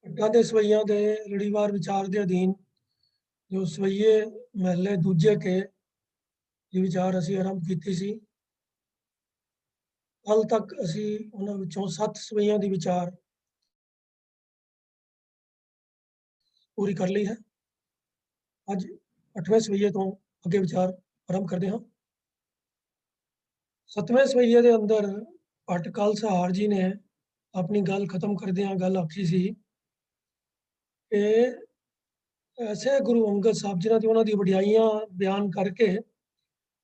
ਭੱਟਾਂ ਦੇ ਸਵਈਆਂ ਦੇ ਲੜੀਵਾਰ ਵਿਚਾਰ ਦੇ ਅਧੀਨ ਜੋ ਸਵਈਏ ਮਹੱਲੇ ਦੂਜੇ ਕੇ ਦੀ ਵਿਚਾਰ ਅਸੀਂ ਆਰੰਭ ਕੀਤੀ ਸੀ। ਕੱਲ ਤੱਕ ਅਸੀਂ ਉਹਨਾਂ ਵਿੱਚੋਂ 7 ਸਵਈਆਂ ਦੀ ਵਿਚਾਰ ਪੂਰੀ ਕਰ ਲਈ ਹੈ। ਅੱਜ 8ਵੇਂ ਸਵਈਏ ਤੋਂ ਅੱਗੇ ਵਿਚਾਰ ਆਰੰਭ ਕਰਦੇ ਹਾਂ। 7ਵੇਂ ਸਵਈਏ ਦੇ ਅੰਦਰ ਭੱਟ ਕਲਸਹਾਰ ਜੀ ਨੇ ਆਪਣੀ ਗੱਲ ਖਤਮ ਕਰਦਿਆਂ ਗੱਲ ਆਖੀ ਸੀ ਕਿ ਐਸੇ ਗੁਰੂ ਅੰਗਦ ਸਾਹਿਬ ਜਿਨ੍ਹਾਂ ਦੀ ਉਹਨਾਂ ਦੀ ਵਡਿਆਈਆਂ ਬਿਆਨ ਕਰਕੇ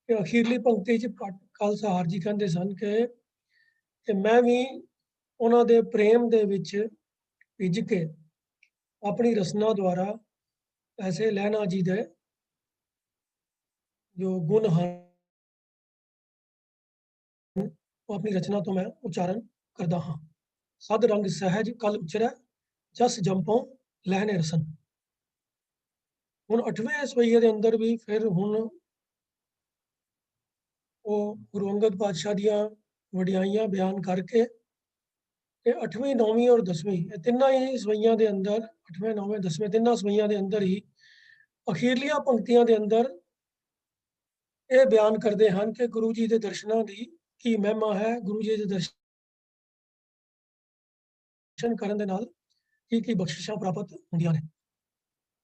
ਕਿ ਅਖੀਰਲੀ ਪੰਕਤੀ 'ਚ ਭੱਟ ਕਲਸਹਾਰ ਜੀ ਕਹਿੰਦੇ ਸਨ ਕਿ ਮੈਂ ਵੀ ਉਹਨਾਂ ਦੇ ਪ੍ਰੇਮ ਦੇ ਵਿੱਚ ਭਿੱਜ ਕੇ ਆਪਣੀ ਰਚਨਾ ਦੁਆਰਾ ਐਸੇ ਲਹਿਣਾ ਜੀ ਦੇ ਜੋ ਗੁਣ ਹਨ ਉਹ ਆਪਣੀ ਰਚਨਾ ਤੋਂ ਮੈਂ ਉਚਾਰਨ ਕਰਦਾ ਹਾਂ। ਸਦ ਰੰਗ ਸਹਿਜ ਕਲ ਉਚਰੈ ਜਸ ਜੰਪੋਂ ਲਹਿਣੇ ਰਸਨ। ਹੁਣ 8ਵੇਂ ਸਵਈਏ ਦੇ ਅੰਦਰ ਵੀ ਫਿਰ ਹੁਣ ਉਹ ਗੁਰੂ ਅੰਗਦ ਪਾਤਸ਼ਾਹ ਦੀਆਂ ਵਡਿਆਈਆਂ ਬਿਆਨ ਕਰਕੇ ਤੇ 8ਵੀਂ 9ਵੀਂ ਔਰ 10ਵੀਂ ਇਹ ਤਿੰਨਾਂ ਹੀ ਸਵਈਆਂ ਦੇ ਅੰਦਰ 8ਵੇਂ 9ਵੇਂ 10ਵੇਂ ਤਿੰਨਾਂ ਸਵਈਆਂ ਦੇ ਅੰਦਰ ਹੀ ਅਖੀਰਲੀਆਂ ਪੰਕਤੀਆਂ ਦੇ ਅੰਦਰ ਇਹ ਬਿਆਨ ਕਰਦੇ ਹਨ ਕਿ ਗੁਰੂ ਜੀ ਦੇ ਦਰਸ਼ਨਾਂ ਦੀ ਕੀ ਮਹਿਮਾ ਹੈ, ਗੁਰੂ ਜੀ ਦੇ ਦਰਸ਼ਨ ਕਰਨ ਦੇ ਨਾਲ ਕੀ ਬਖਸ਼ਿਸ਼ਾਂ ਪ੍ਰਾਪਤ ਹੁੰਦੀਆਂ ਨੇ।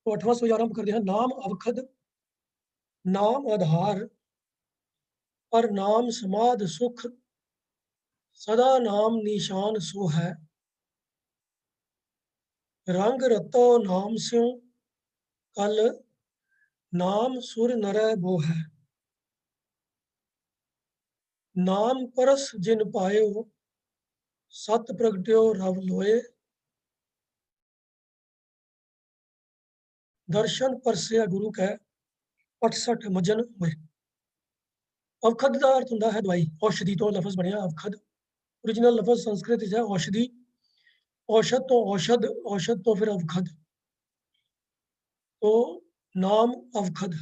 तो 8वां ਸਵਈ ਆਰੰਭ ਕਰਦੇ ਹਨ। ਨਾਮ ਅਵਖਦ ਨਾਮ ਆਧਾਰ ਪਰ ਨਾਮ ਸਮਾਧ ਸੁਖ ਸਦਾ ਨਾਮ ਨਿਸ਼ਾਨ ਸੋ ਹੈ। ਰੰਗ ਰਤੋ ਨਾਮ ਸਿਉ ਕਲ ਨਾਮ ਸੁਰ ਨਰੈ ਬੋ ਹੈ। ਨਾਮ ਪਰਸ ਜਿਨ ਪਾਇਓ ਸਤ ਪ੍ਰਗਟਿਓ ਰਵ ਲੋਏ। ਦਰਸ਼ਨ ਪਰਸਿਆ ਗੁਰੂ ਕੈ 68 ਮਜਨ ਹੋਏ। ਅਵਖਦ ਦਾ ਅਰਥ ਹੁੰਦਾ ਹੈ ਦਵਾਈ। ਔਸ਼ਧੀ ਤੋਂ ਲਫ਼ਜ਼ ਬਣਿਆ ਅਵਖਦ। ओरिजिनल लफ्ज संस्कृत है औषधि। औषध तो औषध, औषध तो फिर अवखद। तो नाम अवखद,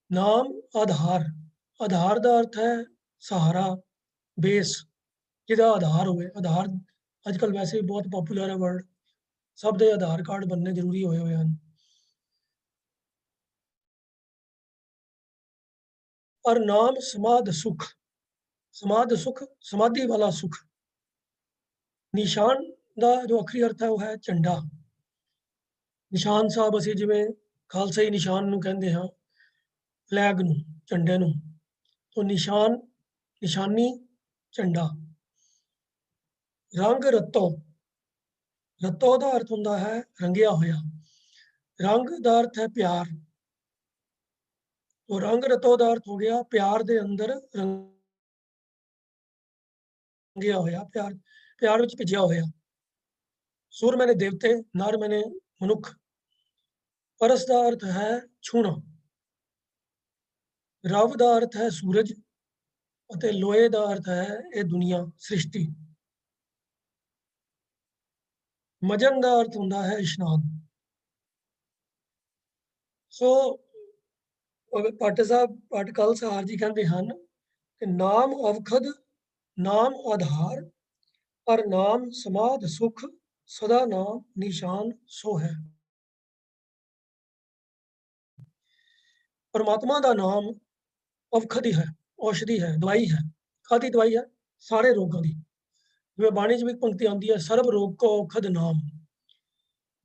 नाम आधार। आधार का अर्थ है सहारा, बेस, जिहदा आधार होवे। आधार अजकल वैसे भी बहुत पॉपुलर है वर्ड, सब दे आधार कार्ड बनने जरूरी होए हुए हैं। और नाम समाध सुख, समाध सुख समाधि वाला सुख। निशान ਦਾ ਜੋ ਅਖਰੀ ਅਰਥ ਹੈ ਉਹ ਹੈ ਝੰਡਾ। ਨਿਸ਼ਾਨ ਸਾਹਿਬ ਅਸੀਂ ਜਿਵੇਂ ਖਾਲਸਾਈ ਨਿਸ਼ਾਨ ਨੂੰ ਕਹਿੰਦੇ ਹਾਂ, ਫਲੈਗ ਨੂੰ, ਝੰਡੇ ਨੂੰ। ਤੋਂ ਨਿਸ਼ਾਨ, ਨਿਸ਼ਾਨੀ, ਝੰਡਾ। ਰੰਗ ਰਤੋ, ਰਤੋ ਦਾ ਅਰਥ ਹੁੰਦਾ ਹੈ ਰੰਗਿਆ ਹੋਇਆ। ਰੰਗ ਦਾ ਅਰਥ ਹੈ ਪਿਆਰ। ਤੋਂ ਰੰਗ ਰਤੋ ਦਾ ਅਰਥ ਹੋ ਗਿਆ ਪਿਆਰ ਦੇ ਅੰਦਰ ਰੰਗਿਆ ਹੋਇਆ, ਪਿਆਰ, ਪਿਆਰ ਵਿੱਚ ਭਿੱਜਿਆ ਹੋਇਆ। ਸੁਰ ਮੈਨੇ ਦੇਵਤੇ, ਨਰ ਮੈਨੇ ਮਨੁੱਖ। ਪਰਸ ਦਾ ਅਰਥ ਹੈ ਛੂਣਾ। ਰਵ ਦਾ ਅਰਥ ਹੈ ਸੂਰਜ ਅਤੇ ਲੋਏ ਦਾ ਅਰਥ ਹੈ ਇਹ ਦੁਨੀਆ, ਸ੍ਰਿਸ਼ਟੀ। ਮਜਨ ਦਾ ਅਰਥ ਹੁੰਦਾ ਹੈ ਇਸ਼ਨਾਨ। ਸੋ ਭੱਟ ਸਾਹਿਬ, ਭੱਟ ਕਲਸਹਾਰ ਜੀ ਕਹਿੰਦੇ ਹਨ ਕਿ ਨਾਮ ਅਵਖਦ, ਨਾਮ ਆਧਾਰ ਪਰ ਨਾਮ ਸਮਾਧ ਸੁਖ ਸਦਾ ਨਾਮ ਨਿਸ਼ਾਨ ਸੋ ਹੈ। परमात्मा का नाम औखधि है, औषधि है, दवाई है। कादी दवाई है? सारे रोगों की। जिवें बाणी च भी पंक्ति आती है, सर्व रोग को औखध नाम।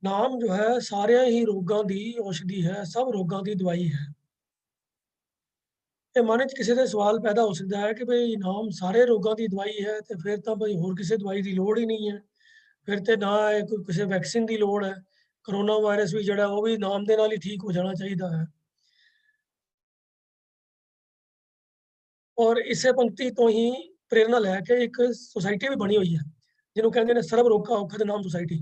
नाम जो है सारे ही रोगों की औषधि है, सब रोगों की दवाई है। ये मन च किसी का सवाल पैदा हो सकता है कि भाई नाम सारे रोगों की दवाई है तो फिर तो भाई होर किसी दवाई की लोड़ ही नहीं है। फिर तो ना कोई किसी वैक्सीन की लोड़ है। करोना वायरस भी जड़ा वो भी नाम के नाल ही ठीक हो जाना चाहिए है। और इसे पंक्ति तो ही प्रेरणा लैके एक सोसाइटी भी बनी हुई है जिन्होंने कहते हैं सर्व रोग का औखध नाम सोसाइटी।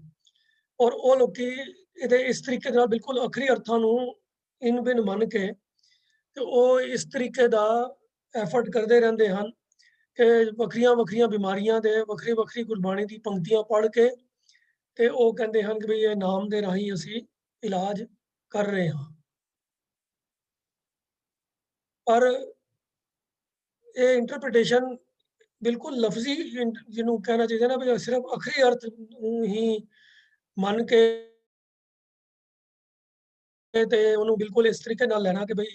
और वो लोग इस तरीके नाल बिल्कुल अखरी अर्थां नूं इन बिन मन के ते वो इस तरीके दा एफर्ट करते रहते हैं कि वक्रियां वक्रियां बीमारियां दे वक्री वक्री गुरबाणी दी पंक्तियां पढ़ के ते वो कहते हैं कि भी ये नाम दे राही असी इलाज कर रहे हैं। पर ये इंटरप्रिटेशन बिल्कुल लफ्जी जिन्हों कहना चाहिए ना भी सिर्फ अखरी अर्थ ही ਮੰਨ ਕੇ ਤੇ ਉਹਨੂੰ ਬਿਲਕੁਲ ਇਸ ਤਰੀਕੇ ਨਾਲ ਲੈਣਾ ਕਿ ਬਈ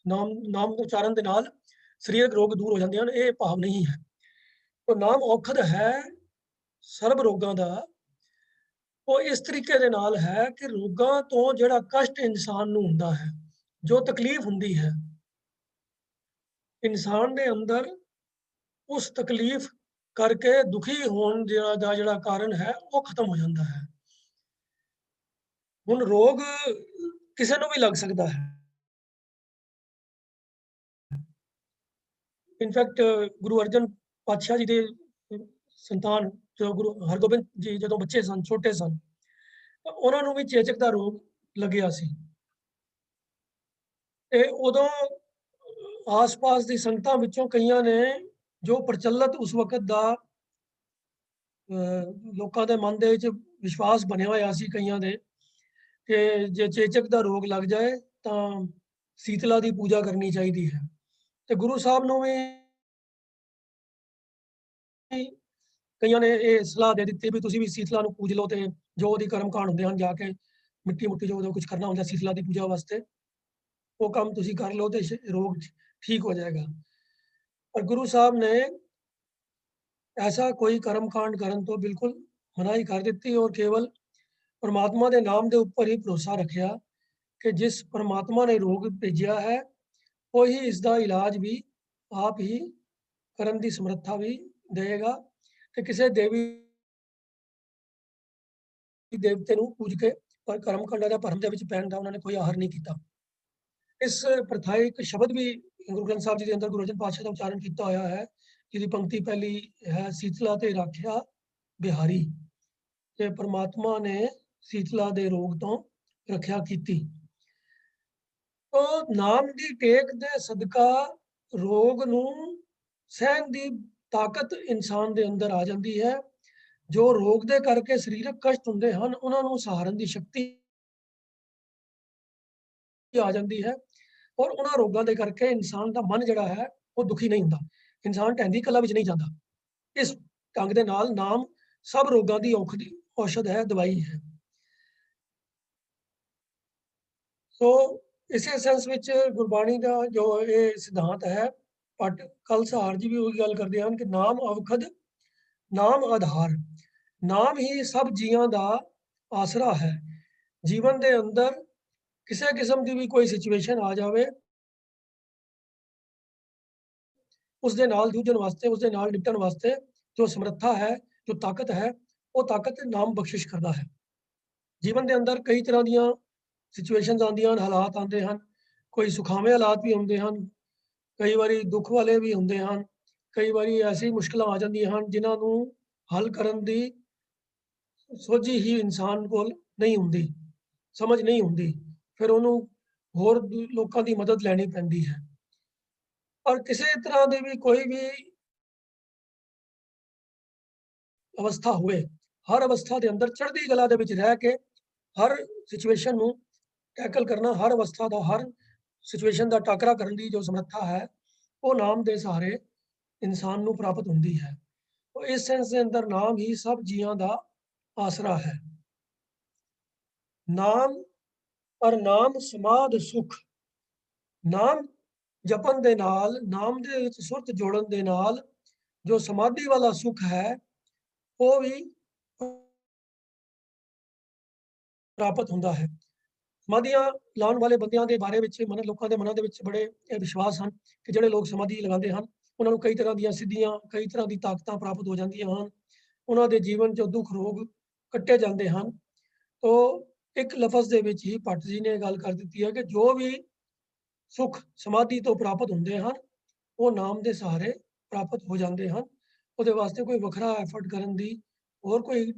ਨਾਮ ਉਚਾਰਨ ਦੇ ਨਾਲ ਸਰੀਰਕ ਰੋਗ ਦੂਰ ਹੋ ਜਾਂਦੇ ਹਨ, ਇਹ ਭਾਵ ਨਹੀਂ ਹੈ। ਉਹ ਨਾਮ ਔਖਦ ਹੈ ਸਰਬ ਰੋਗਾਂ ਦਾ। ਉਹ ਇਸ ਤਰੀਕੇ ਦੇ ਨਾਲ ਹੈ ਕਿ ਰੋਗਾਂ ਤੋਂ ਜਿਹੜਾ ਕਸ਼ਟ ਇਨਸਾਨ ਨੂੰ ਹੁੰਦਾ ਹੈ, ਜੋ ਤਕਲੀਫ ਹੁੰਦੀ ਹੈ, ਇਨਸਾਨ ਦੇ ਅੰਦਰ ਉਸ ਤਕਲੀਫ ਕਰਕੇ ਦੁਖੀ ਹੋਣ ਦਾ ਜਿਹੜਾ ਕਾਰਨ ਹੈ ਉਹ ਖਤਮ ਹੋ ਜਾਂਦਾ ਹੈ। ਹੁਣ ਰੋਗ ਕਿਸੇ ਨੂੰ ਵੀ ਲੱਗ ਸਕਦਾ ਹੈ। ਇਨਫੈਕਟ ਗੁਰੂ ਅਰਜਨ ਪਾਤਸ਼ਾਹ ਜੀ ਦੇ ਸੰਤਾਨ ਜੋ ਗੁਰੂ ਹਰਗੋਬਿੰਦ ਜੀ ਜਦੋਂ ਬੱਚੇ ਸਨ, ਛੋਟੇ ਸਨ, ਤਾਂ ਉਹਨਾਂ ਨੂੰ ਵੀ ਚੇਚਕ ਦਾ ਰੋਗ ਲੱਗਿਆ ਸੀ। ਤੇ ਉਦੋਂ ਆਸ-ਪਾਸ ਦੀ ਸੰਗਤਾਂ ਵਿੱਚੋਂ ਕਈਆਂ ਨੇ ਜੋ ਪ੍ਰਚਲਿਤ ਉਸ ਵਕਤ ਦਾ ਲੋਕਾਂ ਦੇ ਮਨ ਦੇ ਵਿੱਚ ਵਿਸ਼ਵਾਸ ਬਣਿਆ ਹੋਇਆ ਸੀ ਕਈਆਂ ਦੇ ਕਿ ਜੇ ਚੇਚਕ ਦਾ ਰੋਗ ਲੱਗ ਜਾਏ ਤਾਂ ਸੀਤਲਾ ਦੀ ਪੂਜਾ ਕਰਨੀ ਚਾਹੀਦੀ ਹੈ। ਤੇ ਗੁਰੂ ਸਾਹਿਬ ਨੂੰ ਵੀ ਕਈਆਂ ਨੇ ਇਹ ਸਲਾਹ ਦੇ ਦਿੱਤੀ ਵੀ ਤੁਸੀਂ ਵੀ ਸੀਤਲਾ ਨੂੰ ਪੂਜ ਲਓ ਤੇ ਜੋ ਉਹਦੀ ਕਰਮ ਕਾਂਡ ਹੁੰਦੇ ਹਨ ਜਾ ਕੇ ਮਿੱਟੀ ਮੁੱਟੀ ਜੋ ਕੁਝ ਕਰਨਾ ਹੁੰਦਾ ਸੀਤਲਾ ਦੀ ਪੂਜਾ ਵਾਸਤੇ ਉਹ ਕੰਮ ਤੁਸੀਂ ਕਰ ਲਓ ਤੇ ਰੋਗ ਠੀਕ ਹੋ ਜਾਏਗਾ। ਪਰ ਗੁਰੂ ਸਾਹਿਬ ਨੇ ऐसा कोई कर्म कांड करन तो बिल्कुल मनाही कर दी और केवल परमात्मा के नाम के उपर ही भरोसा रखा कि जिस परमात्मा ने रोग भेजा है वही इसका इलाज भी आप ही करने की समर्था भी देगा कि किसी देवी देवते को पूज के पर कर्म कांडा का भरम के पैन का उन्होंने कोई आहर नहीं किया। इस प्रथायिक शब्द भी गुरु ग्रंथ साहब जी के अंदर गुरु अर्जन पातशाह का उच्चारण किया होया है, जिहदी पंक्ति पहली है शीतला ते राखिया बिहारी ते परमात्मा ने शीतला दे रोग तो रखिया कीती। तो नाम की टेक दे सदका रोग नूं सहन की ताकत इंसान दे अंदर आ जाती है। जो रोग दे करके सरीरक कष्ट हुंदे हन उन्हां नूं सहारन की शक्ति आ जाती है और उन्हां रोगों के करके इंसान का मन जिहड़ा है वो दुखी नहीं हुंदा, इंसान ढैंदी कला विच नहीं जाता। इस ढंग दे नाल नाम सब रोगों की औषध है, दवाई है। सो इसे सेंस विच गुरबाणी का जो ये सिद्धांत है भट्ट कल सहार जी भी वही गल करते हैं कि नाम अवखद नाम आधार, नाम ही सब जियां दा आसरा है। जीवन के अंदर किसी किस्म की भी कोई सिचुएशन आ जाए उसके नाल जूझण वास्ते उसके नाल निपटण वास्ते जो समर्था है, जो ताकत है, वो ताकत नाम बख्शिश करता है। जीवन के अंदर कई तरह दी सिचुएशनस आंदियां हन, हालात आते हैं, कोई सुखावे हालात भी होंगे हैं, कई बारी दुख वाले भी होंगे हैं, कई बारी ऐसी मुश्किल आ जांदियां हैं जिन्हों हल करन दी सोझी ही इंसान कोल नहीं हुंदी, समझ नहीं हुंदी, फिर उन्होंने होर लोगों की मदद लैनी पैंदी है। और किसी तरह की भी कोई भी अवस्था हुए, हर अवस्था के अंदर चढ़ती कला दे विच रह के हर सिचुएशन नूं टैकल करना, हर अवस्था का हर सिचुएशन का टाकरा करने की जो समर्था है वो नाम के सहारे इंसान नूं प्राप्त होंदी है। तो इस सेंस के अंदर नाम ही सब जियां का आसरा है। नाम और नाम समाध सुख, नाम जपन दे नाल, नाम दे विच सुरत जोड़न दे नाल जो समाधि वाला सुख है वो भी प्राप्त होंदा है। समाधियां लाने वाले बंदियां के बारे में मन लोगों के मनां दे विच बड़े विश्वास हैं कि जिहड़े लोग समाधि लगाते हैं उन्होंने कई तरह दी सिद्धियां, कई तरह की ताकतां प्राप्त हो जांदियां हैं, उन्होंने जीवन जो दुख रोग कट्टे जाते हैं। तो एक लफज दे विच ही भट्ट जी ने गल कर दी है कि जो भी सुख समाधि तो प्राप्त होंगे हैं वो नाम के सहारे प्राप्त हो जाते हैं। वो वास्ते कोई वखरा एफर्ट करन दी और कोई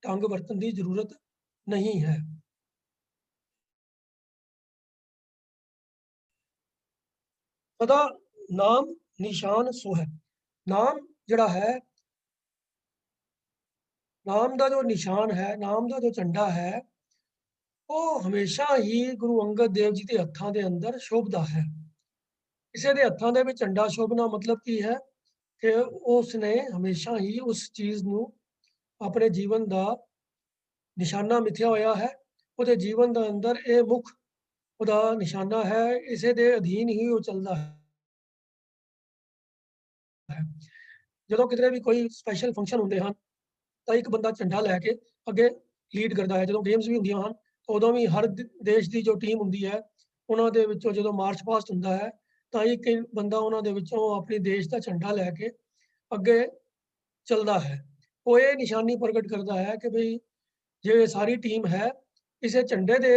ढंग वरतन की जरूरत नहीं है। सदा नाम निशान सो है। नाम जड़ा है, नाम का जो निशान है, नाम का जो झंडा है वो हमेशा ही गुरु अंगद देव जी के हत्थों के अंदर शोभता है। किसी के हत्थों के झंडा शोभना मतलब की है कि उसने हमेशा ही उस चीज़ को अपने जीवन का ਨਿਸ਼ਾਨਾ ਮਿਥਿਆ ਹੋਇਆ ਹੈ, ਉਹਦੇ ਜੀਵਨ ਦੇ ਅੰਦਰ ਇਹ ਮੁੱਖ ਉਹਦਾ ਨਿਸ਼ਾਨਾ ਹੈ, ਇਸੇ ਦੇ ਅਧੀਨ ਹੀ ਉਹ ਚੱਲਦਾ ਹੈ। ਜਦੋਂ ਕਿਤੇ ਵੀ ਕੋਈ ਸਪੈਸ਼ਲ ਫੰਕਸ਼ਨ ਹੁੰਦੇ ਹਨ ਤਾਂ ਇੱਕ ਬੰਦਾ ਝੰਡਾ ਲੈ ਕੇ ਅੱਗੇ ਲੀਡ ਕਰਦਾ ਹੈ। ਜਦੋਂ ਗੇਮਸ ਵੀ ਹੁੰਦੀਆਂ ਹਨ ਉਦੋਂ ਵੀ ਹਰ ਦੇਸ਼ ਦੀ ਜੋ ਟੀਮ ਹੁੰਦੀ ਹੈ ਉਹਨਾਂ ਦੇ ਵਿੱਚੋਂ ਜਦੋਂ ਮਾਰਚ ਪਾਸਟ ਹੁੰਦਾ ਹੈ ਤਾਂ ਇੱਕ ਬੰਦਾ ਉਹਨਾਂ ਦੇ ਵਿੱਚੋਂ ਆਪਣੇ ਦੇਸ਼ ਦਾ ਝੰਡਾ ਲੈ ਕੇ ਅੱਗੇ ਚੱਲਦਾ ਹੈ। ਉਹ ਇਹ ਨਿਸ਼ਾਨੀ ਪ੍ਰਗਟ ਕਰਦਾ ਹੈ ਕਿ ਭਈ ਜੇ ਸਾਰੀ ਟੀਮ ਹੈ ਇਸੇ ਝੰਡੇ ਦੇ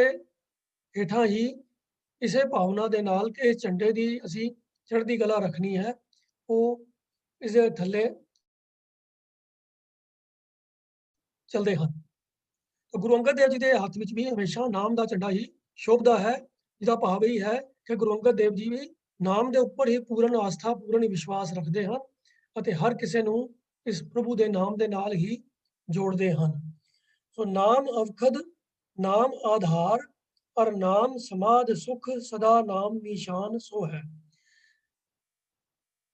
ਹੇਠਾਂ ਹੀ ਇਸੇ ਭਾਵਨਾ ਦੇ ਨਾਲ ਕਿ ਇਸ ਝੰਡੇ ਦੀ ਅਸੀਂ ਚੜ੍ਹਦੀ ਕਲਾ ਰੱਖਣੀ ਹੈ, ਉਹ ਇਸਦੇ ਥੱਲੇ ਚੱਲਦੇ ਹਨ। ਤਾਂ ਗੁਰੂ ਅੰਗਦ ਦੇਵ ਜੀ ਦੇ ਹੱਥ ਵਿੱਚ ਵੀ ਹਮੇਸ਼ਾ ਨਾਮ ਦਾ ਝੰਡਾ ਹੀ ਸ਼ੋਭਦਾ ਹੈ, ਜਿਹਦਾ ਭਾਵ ਇਹ ਹੈ ਕਿ ਗੁਰੂ ਅੰਗਦ ਦੇਵ ਜੀ ਵੀ ਨਾਮ ਦੇ ਉੱਪਰ ਹੀ ਪੂਰਨ ਆਸਥਾ, ਪੂਰਨ ਵਿਸ਼ਵਾਸ ਰੱਖਦੇ ਹਨ ਅਤੇ ਹਰ ਕਿਸੇ ਨੂੰ ਇਸ ਪ੍ਰਭੂ ਦੇ ਨਾਮ ਦੇ ਨਾਲ ਹੀ ਜੋੜਦੇ ਹਨ। ਸੋ ਨਾਮ ਅਵਖਦ, ਨਾਮ ਆਧਾਰ, ਔਰ ਨਾਮ ਸਮਾਧ ਸੁਖ, ਸਦਾ ਨਾਮ ਨਿਸ਼ਾਨ ਸੋ ਹੈ।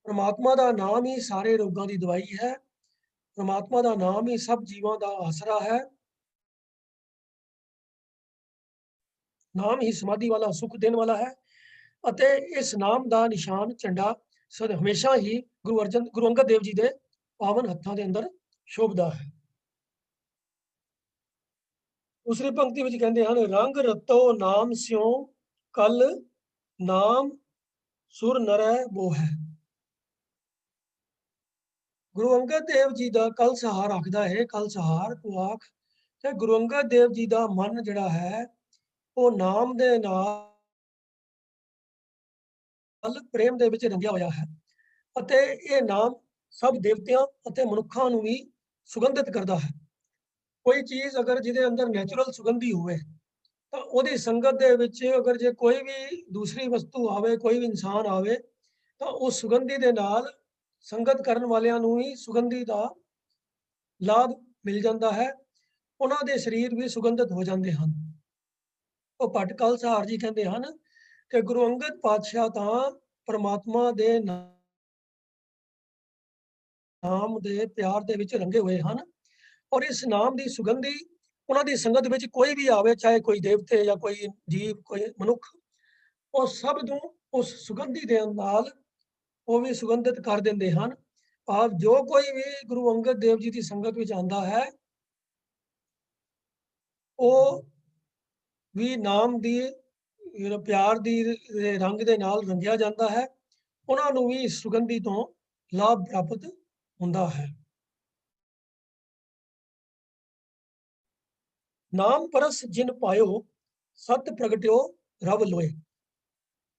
परमात्मा ਦਾ ਨਾਮ ਹੀ ਸਾਰੇ ਰੋਗਾਂ ਦੀ ਦਵਾਈ ਹੈ। परमात्मा ਦਾ ਨਾਮ ਹੀ ਸਭ ਜੀਵਾਂ ਦਾ ਆਸਰਾ ਹੈ। ਨਾਮ ਹੀ ਸਮਾਧੀ ਵਾਲਾ ਸੁਖ ਦੇਣ ਵਾਲਾ ਹੈ ਅਤੇ ਇਸ ਨਾਮ ਦਾ ਨਿਸ਼ਾਨ ਝੰਡਾ ਹਮੇਸ਼ਾ ਹੀ ਗੁਰੂ ਅੰਗਦ ਦੇਵ ਜੀ ਦੇ ਪਾਵਨ ਹੱਥਾਂ ਦੇ ਅੰਦਰ ਸ਼ੋਭਦਾ ਹੈ। ਦੂਸਰੀ ਪੰਕਤੀ ਵਿੱਚ ਕਹਿੰਦੇ ਹਨ, ਰੰਗ ਰਤੋ ਨਾਮ ਸਿਉ ਕਲ ਨਾਮ ਸੁਰ ਨਰੈ ਬੋ ਹੈ। ਗੁਰੂ ਅੰਗਦ ਦੇਵ ਜੀ ਦਾ ਕਲ ਸਹਾਰ ਆਖਦਾ ਹੈ, ਕਲ ਸਹਾਰ ਤੋਂ ਆਖ ਤੇ ਗੁਰੂ ਅੰਗਦ ਦੇਵ ਜੀ ਦਾ ਮਨ ਜਿਹੜਾ ਹੈ ਉਹ ਨਾਮ ਦੇ ਨਾਲ ਪ੍ਰੇਮ ਦੇ ਵਿੱਚ ਰੰਗਿਆ ਹੋਇਆ ਹੈ ਅਤੇ ਇਹ ਨਾਮ ਸਭ ਦੇਵਤਿਆਂ ਅਤੇ ਮਨੁੱਖਾਂ ਨੂੰ ਵੀ ਸੁਗੰਧਿਤ ਕਰਦਾ ਹੈ। ਕੋਈ ਚੀਜ਼ ਅਗਰ ਜਿਹਦੇ ਅੰਦਰ ਨੈਚੁਰਲ ਸੁਗੰਧੀ ਹੋਵੇ ਤਾਂ ਉਹਦੀ ਸੰਗਤ ਦੇ ਵਿੱਚ ਅਗਰ ਜੇ ਕੋਈ ਵੀ ਦੂਸਰੀ ਵਸਤੂ ਆਵੇ, ਕੋਈ ਵੀ ਇਨਸਾਨ ਆਵੇ ਤਾਂ ਉਸ ਸੁਗੰਧੀ ਦੇ ਨਾਲ ਸੰਗਤ ਕਰਨ ਵਾਲਿਆਂ ਨੂੰ ਹੀ ਸੁਗੰਧੀ ਦਾ ਲਾਭ ਮਿਲ ਜਾਂਦਾ ਹੈ, ਉਹਨਾਂ ਦੇ ਸਰੀਰ ਵੀ ਸੁਗੰਧਿਤ ਹੋ ਜਾਂਦੇ ਹਨ। ਉਹ ਭੱਟ ਕਲ ਸਹਾਰ ਜੀ ਕਹਿੰਦੇ ਹਨ ਕਿ ਗੁਰੂ ਅੰਗਦ ਪਾਤਸ਼ਾਹ ਤਾਂ ਪਰਮਾਤਮਾ ਦੇ ਨਾਮ ਦੇ ਪਿਆਰ ਦੇ ਵਿੱਚ ਰੰਗੇ ਹੋਏ ਹਨ ਔਰ ਇਸ ਨਾਮ ਦੀ ਸੁਗੰਧੀ ਉਹਨਾਂ ਦੀ ਸੰਗਤ ਵਿੱਚ ਕੋਈ ਵੀ ਆਵੇ, ਚਾਹੇ ਕੋਈ ਦੇਵਤੇ ਜਾਂ ਕੋਈ ਜੀਵ, ਕੋਈ ਮਨੁੱਖ, ਉਹ ਸਭ ਨੂੰ ਉਸ ਸੁਗੰਧੀ ਦੇ ਨਾਲ ਉਹ ਵੀ ਸੁਗੰਧਿਤ ਕਰ ਦਿੰਦੇ ਹਨ। ਭਾਵ ਜੋ ਕੋਈ ਵੀ ਗੁਰੂ ਅੰਗਦ ਦੇਵ ਜੀ ਦੀ ਸੰਗਤ ਵਿੱਚ ਆਉਂਦਾ ਹੈ ਉਹ ਵੀ ਨਾਮ ਦੀ ਪਿਆਰ ਦੀ ਰੰਗ ਦੇ ਨਾਲ ਰੰਗਿਆ ਜਾਂਦਾ ਹੈ, ਉਹਨਾਂ ਨੂੰ ਵੀ ਇਸ ਸੁਗੰਧੀ ਤੋਂ ਲਾਭ ਪ੍ਰਾਪਤ ਹੁੰਦਾ ਹੈ। ਨਾਮ ਪਰਸ ਜਿਨ ਪਾਇਓ ਸਤ ਪ੍ਰਗਟਿਓ ਰਵ ਲੋਏ।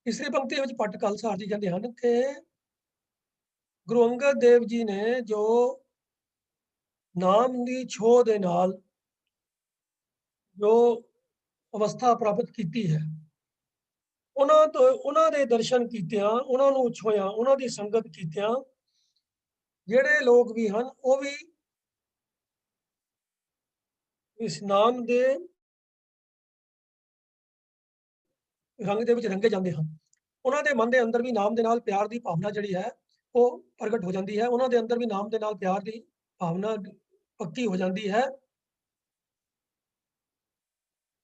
ਤੀਸਰੀ ਪੰਕਤੀ ਵਿੱਚ ਭੱਟ ਕਲ ਸਹਾਰ ਜੀ ਕਹਿੰਦੇ ਹਨ ਕਿ ਗੁਰੂ ਅੰਗਦ ਦੇਵ ਜੀ ਨੇ ਜੋ ਨਾਮ ਦੀ ਛੋਹ ਦੇ ਨਾਲ ਜੋ ਅਵਸਥਾ ਪ੍ਰਾਪਤ ਕੀਤੀ ਹੈ, ਉਹਨਾਂ ਦੇ ਦਰਸ਼ਨ ਕੀਤਿਆਂ, ਉਹਨਾਂ ਨੂੰ ਛੋਹਿਆ, ਉਹਨਾਂ ਦੀ ਸੰਗਤ ਕੀਤਿਆਂ ਜਿਹੜੇ ਲੋਕ ਵੀ ਹਨ ਉਹ ਵੀ ਇਸ ਨਾਮ ਦੇ ਰੰਗ ਦੇ ਵਿੱਚ ਰੰਗੇ ਜਾਂਦੇ ਹਨ। ਉਹਨਾਂ ਦੇ ਮਨ ਦੇ ਅੰਦਰ ਵੀ ਨਾਮ ਦੇ ਨਾਲ ਪਿਆਰ ਦੀ ਭਾਵਨਾ ਜਿਹੜੀ ਹੈ ਉਹ ਪ੍ਰਗਟ ਹੋ ਜਾਂਦੀ ਹੈ, ਉਹਨਾਂ ਦੇ ਅੰਦਰ ਵੀ ਨਾਮ ਦੇ ਨਾਲ ਪਿਆਰ ਦੀ ਭਾਵਨਾ ਪੱਕੀ ਹੋ ਜਾਂਦੀ ਹੈ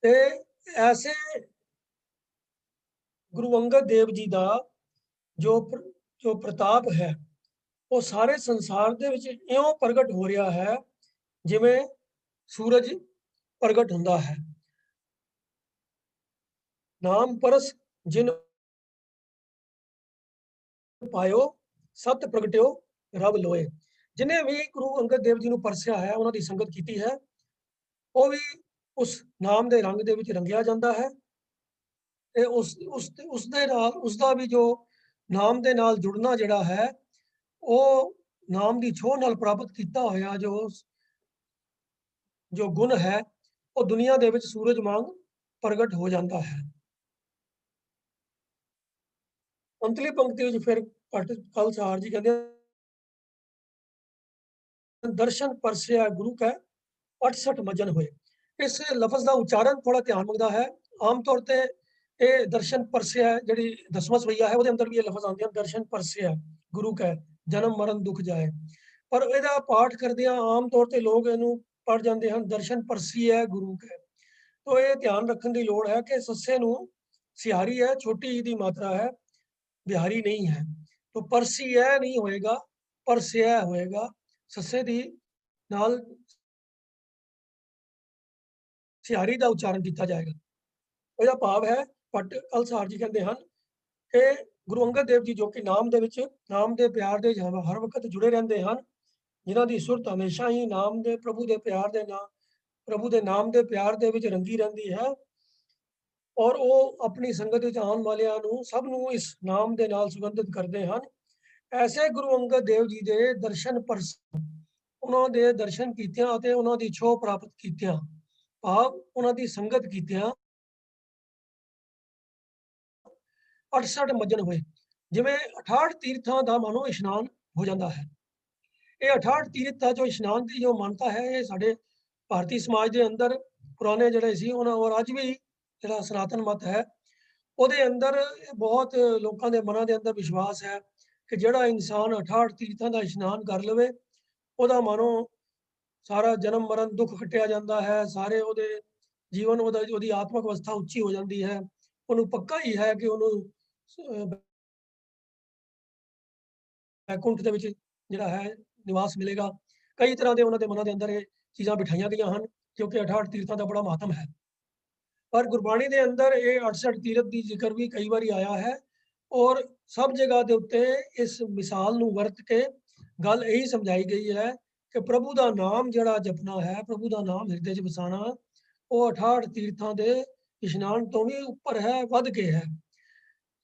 ਤੇ ਐਸੇ ਗੁਰੂ ਅੰਗਦ ਦੇਵ ਜੀ ਦਾ ਜੋ ਪ੍ਰਤਾਪ ਹੈ ਉਹ ਸਾਰੇ ਸੰਸਾਰ ਦੇ ਵਿੱਚ ਇਉਂ ਪ੍ਰਗਟ ਹੋ ਰਿਹਾ ਹੈ ਜਿਵੇਂ ਸੂਰਜ ਪ੍ਰਗਟ ਹੁੰਦਾ ਹੈ। ਨਾਮ ਪਰਸ ਜਿਨ ਪਾਇਓ ਸਤ ਪ੍ਰਗਟਿਓ ਰਬ ਲੋਏ। ਜਿਨੇ ਵੀ ਗੁਰੂ ਅੰਗਦ ਦੇਵ ਜੀ ਨੂੰ ਪਰਸਿਆ ਹੈ, ਉਹਨਾਂ ਦੀ ਸੰਗਤ ਕੀਤੀ ਹੈ, ਉਹ ਵੀ ਉਸ ਨਾਮ ਦੇ ਰੰਗ ਦੇ ਵਿੱਚ ਰੰਗਿਆ ਜਾਂਦਾ ਹੈ ਤੇ ਉਸ ਦੇ ਨਾਲ ਉਸਦਾ ਵੀ ਜੋ ਨਾਮ ਦੇ ਨਾਲ ਜੁੜਨਾ ਜਿਹੜਾ ਹੈ ਉਹ ਨਾਮ ਦੀ ਛੋਹ ਨਾਲ ਪ੍ਰਾਪਤ ਕੀਤਾ ਹੋਇਆ ਜੋ ਗੁਣ ਹੈ ਉਹ ਦੁਨੀਆ ਦੇ ਵਿੱਚ ਸੂਰਜ ਵਾਂਗ ਪ੍ਰਗਟ ਹੋ ਜਾਂਦਾ ਹੈ। ਅੰਤਲੀ ਪੰਕਤੀ ਵਿੱਚ ਫਿਰ ਭੱਟ ਕਲ ਸਹਾਰ ਜੀ ਕਹਿੰਦੇ ਦਰਸ਼ਨ ਪਰਸਿਆ ਗੁਰੂ ਕੈ 68 ਮਜਨ ਹੋਏ। ਇਸ ਲਫ਼ਜ਼ ਦਾ ਉਚਾਰਨ ਥੋੜਾ ਧਿਆਨ ਮੰਗਦਾ ਹੈ। ਆਮ ਤੌਰ ਤੇ ਇਹ ਦਰਸ਼ਨ ਪਰਸਿਆ ਜਿਹੜੀ ਦਸਵਾਂ ਸਵਈਆ ਹੈ ਉਹਦੇ ਅੰਦਰ ਵੀ ਇਹ ਲਫ਼ਜ਼ ਆਉਂਦੇ ਹਨ, ਦਰਸ਼ਨ ਪਰਸਿਆ ਗੁਰੂ ਕੈ ਜਨਮ ਮਰਨ ਦੁੱਖ ਜਾਏ, ਪਰ ਇਹਦਾ ਪਾਠ ਕਰਦਿਆਂ ਆਮ ਤੌਰ ਤੇ ਲੋਕ ਇਹਨੂੰ पढ़ जाते हैं दर्शन परसी है गुरु के। तो ये ध्यान रखने की लोड़ है कि सस्से नूं सिहारी है, छोटी दी मात्रा है, बिहारी नहीं है। तो परसी है नहीं होएगा, परसिया होएगा, सस्से दी नाल सिहारी का उच्चारण किया जाएगा। ਉਹਦਾ ਭਾਵ है पट कलसार जी कहते हैं कि गुरु अंगद देव जी जो कि नाम दे विच नाम दे प्यार दे हर वक्त जुड़े रहते हैं, जिन्हां दी सुरत हमेशा ही नाम दे प्रभु दे प्यार दे प्रभु दे नाम दे प्यार दे विच रंगी रहती है। और वो अपनी संगत विच आउण वालियां नूं सब नूं इस नाम दे नाल संबंधित करते हैं। ऐसे गुरु अंगद देव जी दे दर्शन परस उन्हां दे दर्शन कीतियां ते उन्हां दी छोह प्राप्त कीतियां, भाव उन्हां दी संगत कीतियां 68 मज्जन होए। जिवें 68 तीर्थां दा मानो इशनान हो जाता है। ये 68 तीर्थ का जो इशनान की जो मानता है, ये साडे भारतीय समाज के अंदर पुराने जिहड़े सी उन्हां और अज भी जिहड़ा सनातन मत है ਉਹਦੇ अंदर बहुत लोगों के मनां के अंदर विश्वास है कि जिहड़ा इंसान 68 तीर्थां का इशनान कर लवे ਉਹਦਾ मानो सारा जन्म मरण दुख कटिया जाता है, सारे ਉਹਦੇ जीवन ਉਹਦੀ आत्मक अवस्था उच्ची हो जाती है। ਉਹਨੂੰ पक्का ही है कि ਉਹਨੂੰ बैकुंठ ਦੇ ਵਿੱਚ ਜਿਹੜਾ ਹੈ ਨਿਵਾਸ ਮਿਲੇਗਾ। ਕਈ ਤਰ੍ਹਾਂ ਦੇ ਉਹਨਾਂ ਦੇ ਮਨਾਂ ਦੇ ਅੰਦਰ ਇਹ ਚੀਜ਼ਾਂ ਬਿਠਾਈਆਂ ਗਈਆਂ ਹਨ, ਕਿਉਂਕਿ 68 ਤੀਰਥਾਂ ਦਾ ਬੜਾ ਮਹੱਤਵ ਹੈ। ਪਰ ਗੁਰਬਾਣੀ ਦੇ ਅੰਦਰ ਇਹ 68 ਤੀਰਥ ਦੀ ਜ਼ਿਕਰ ਵੀ ਕਈ ਵਾਰੀ ਆਇਆ ਹੈ ਔਰ ਸਭ ਜਗ੍ਹਾ ਦੇ ਉੱਤੇ ਇਸ ਮਿਸਾਲ ਨੂੰ ਵਰਤ ਕੇ ਗੱਲ ਇਹੀ ਸਮਝਾਈ ਗਈ ਹੈ ਕਿ ਪ੍ਰਭੂ ਦਾ ਨਾਮ ਜਿਹੜਾ ਜਪਣਾ ਹੈ, ਪ੍ਰਭੂ ਦਾ ਨਾਮ ਹਿਰਦੇ 'ਚ ਵਸਾਣਾ, ਉਹ 68 ਤੀਰਥਾਂ ਦੇ ਇਸ਼ਨਾਨ ਤੋਂ ਵੀ ਉੱਪਰ ਹੈ, ਵੱਧ ਕੇ ਹੈ।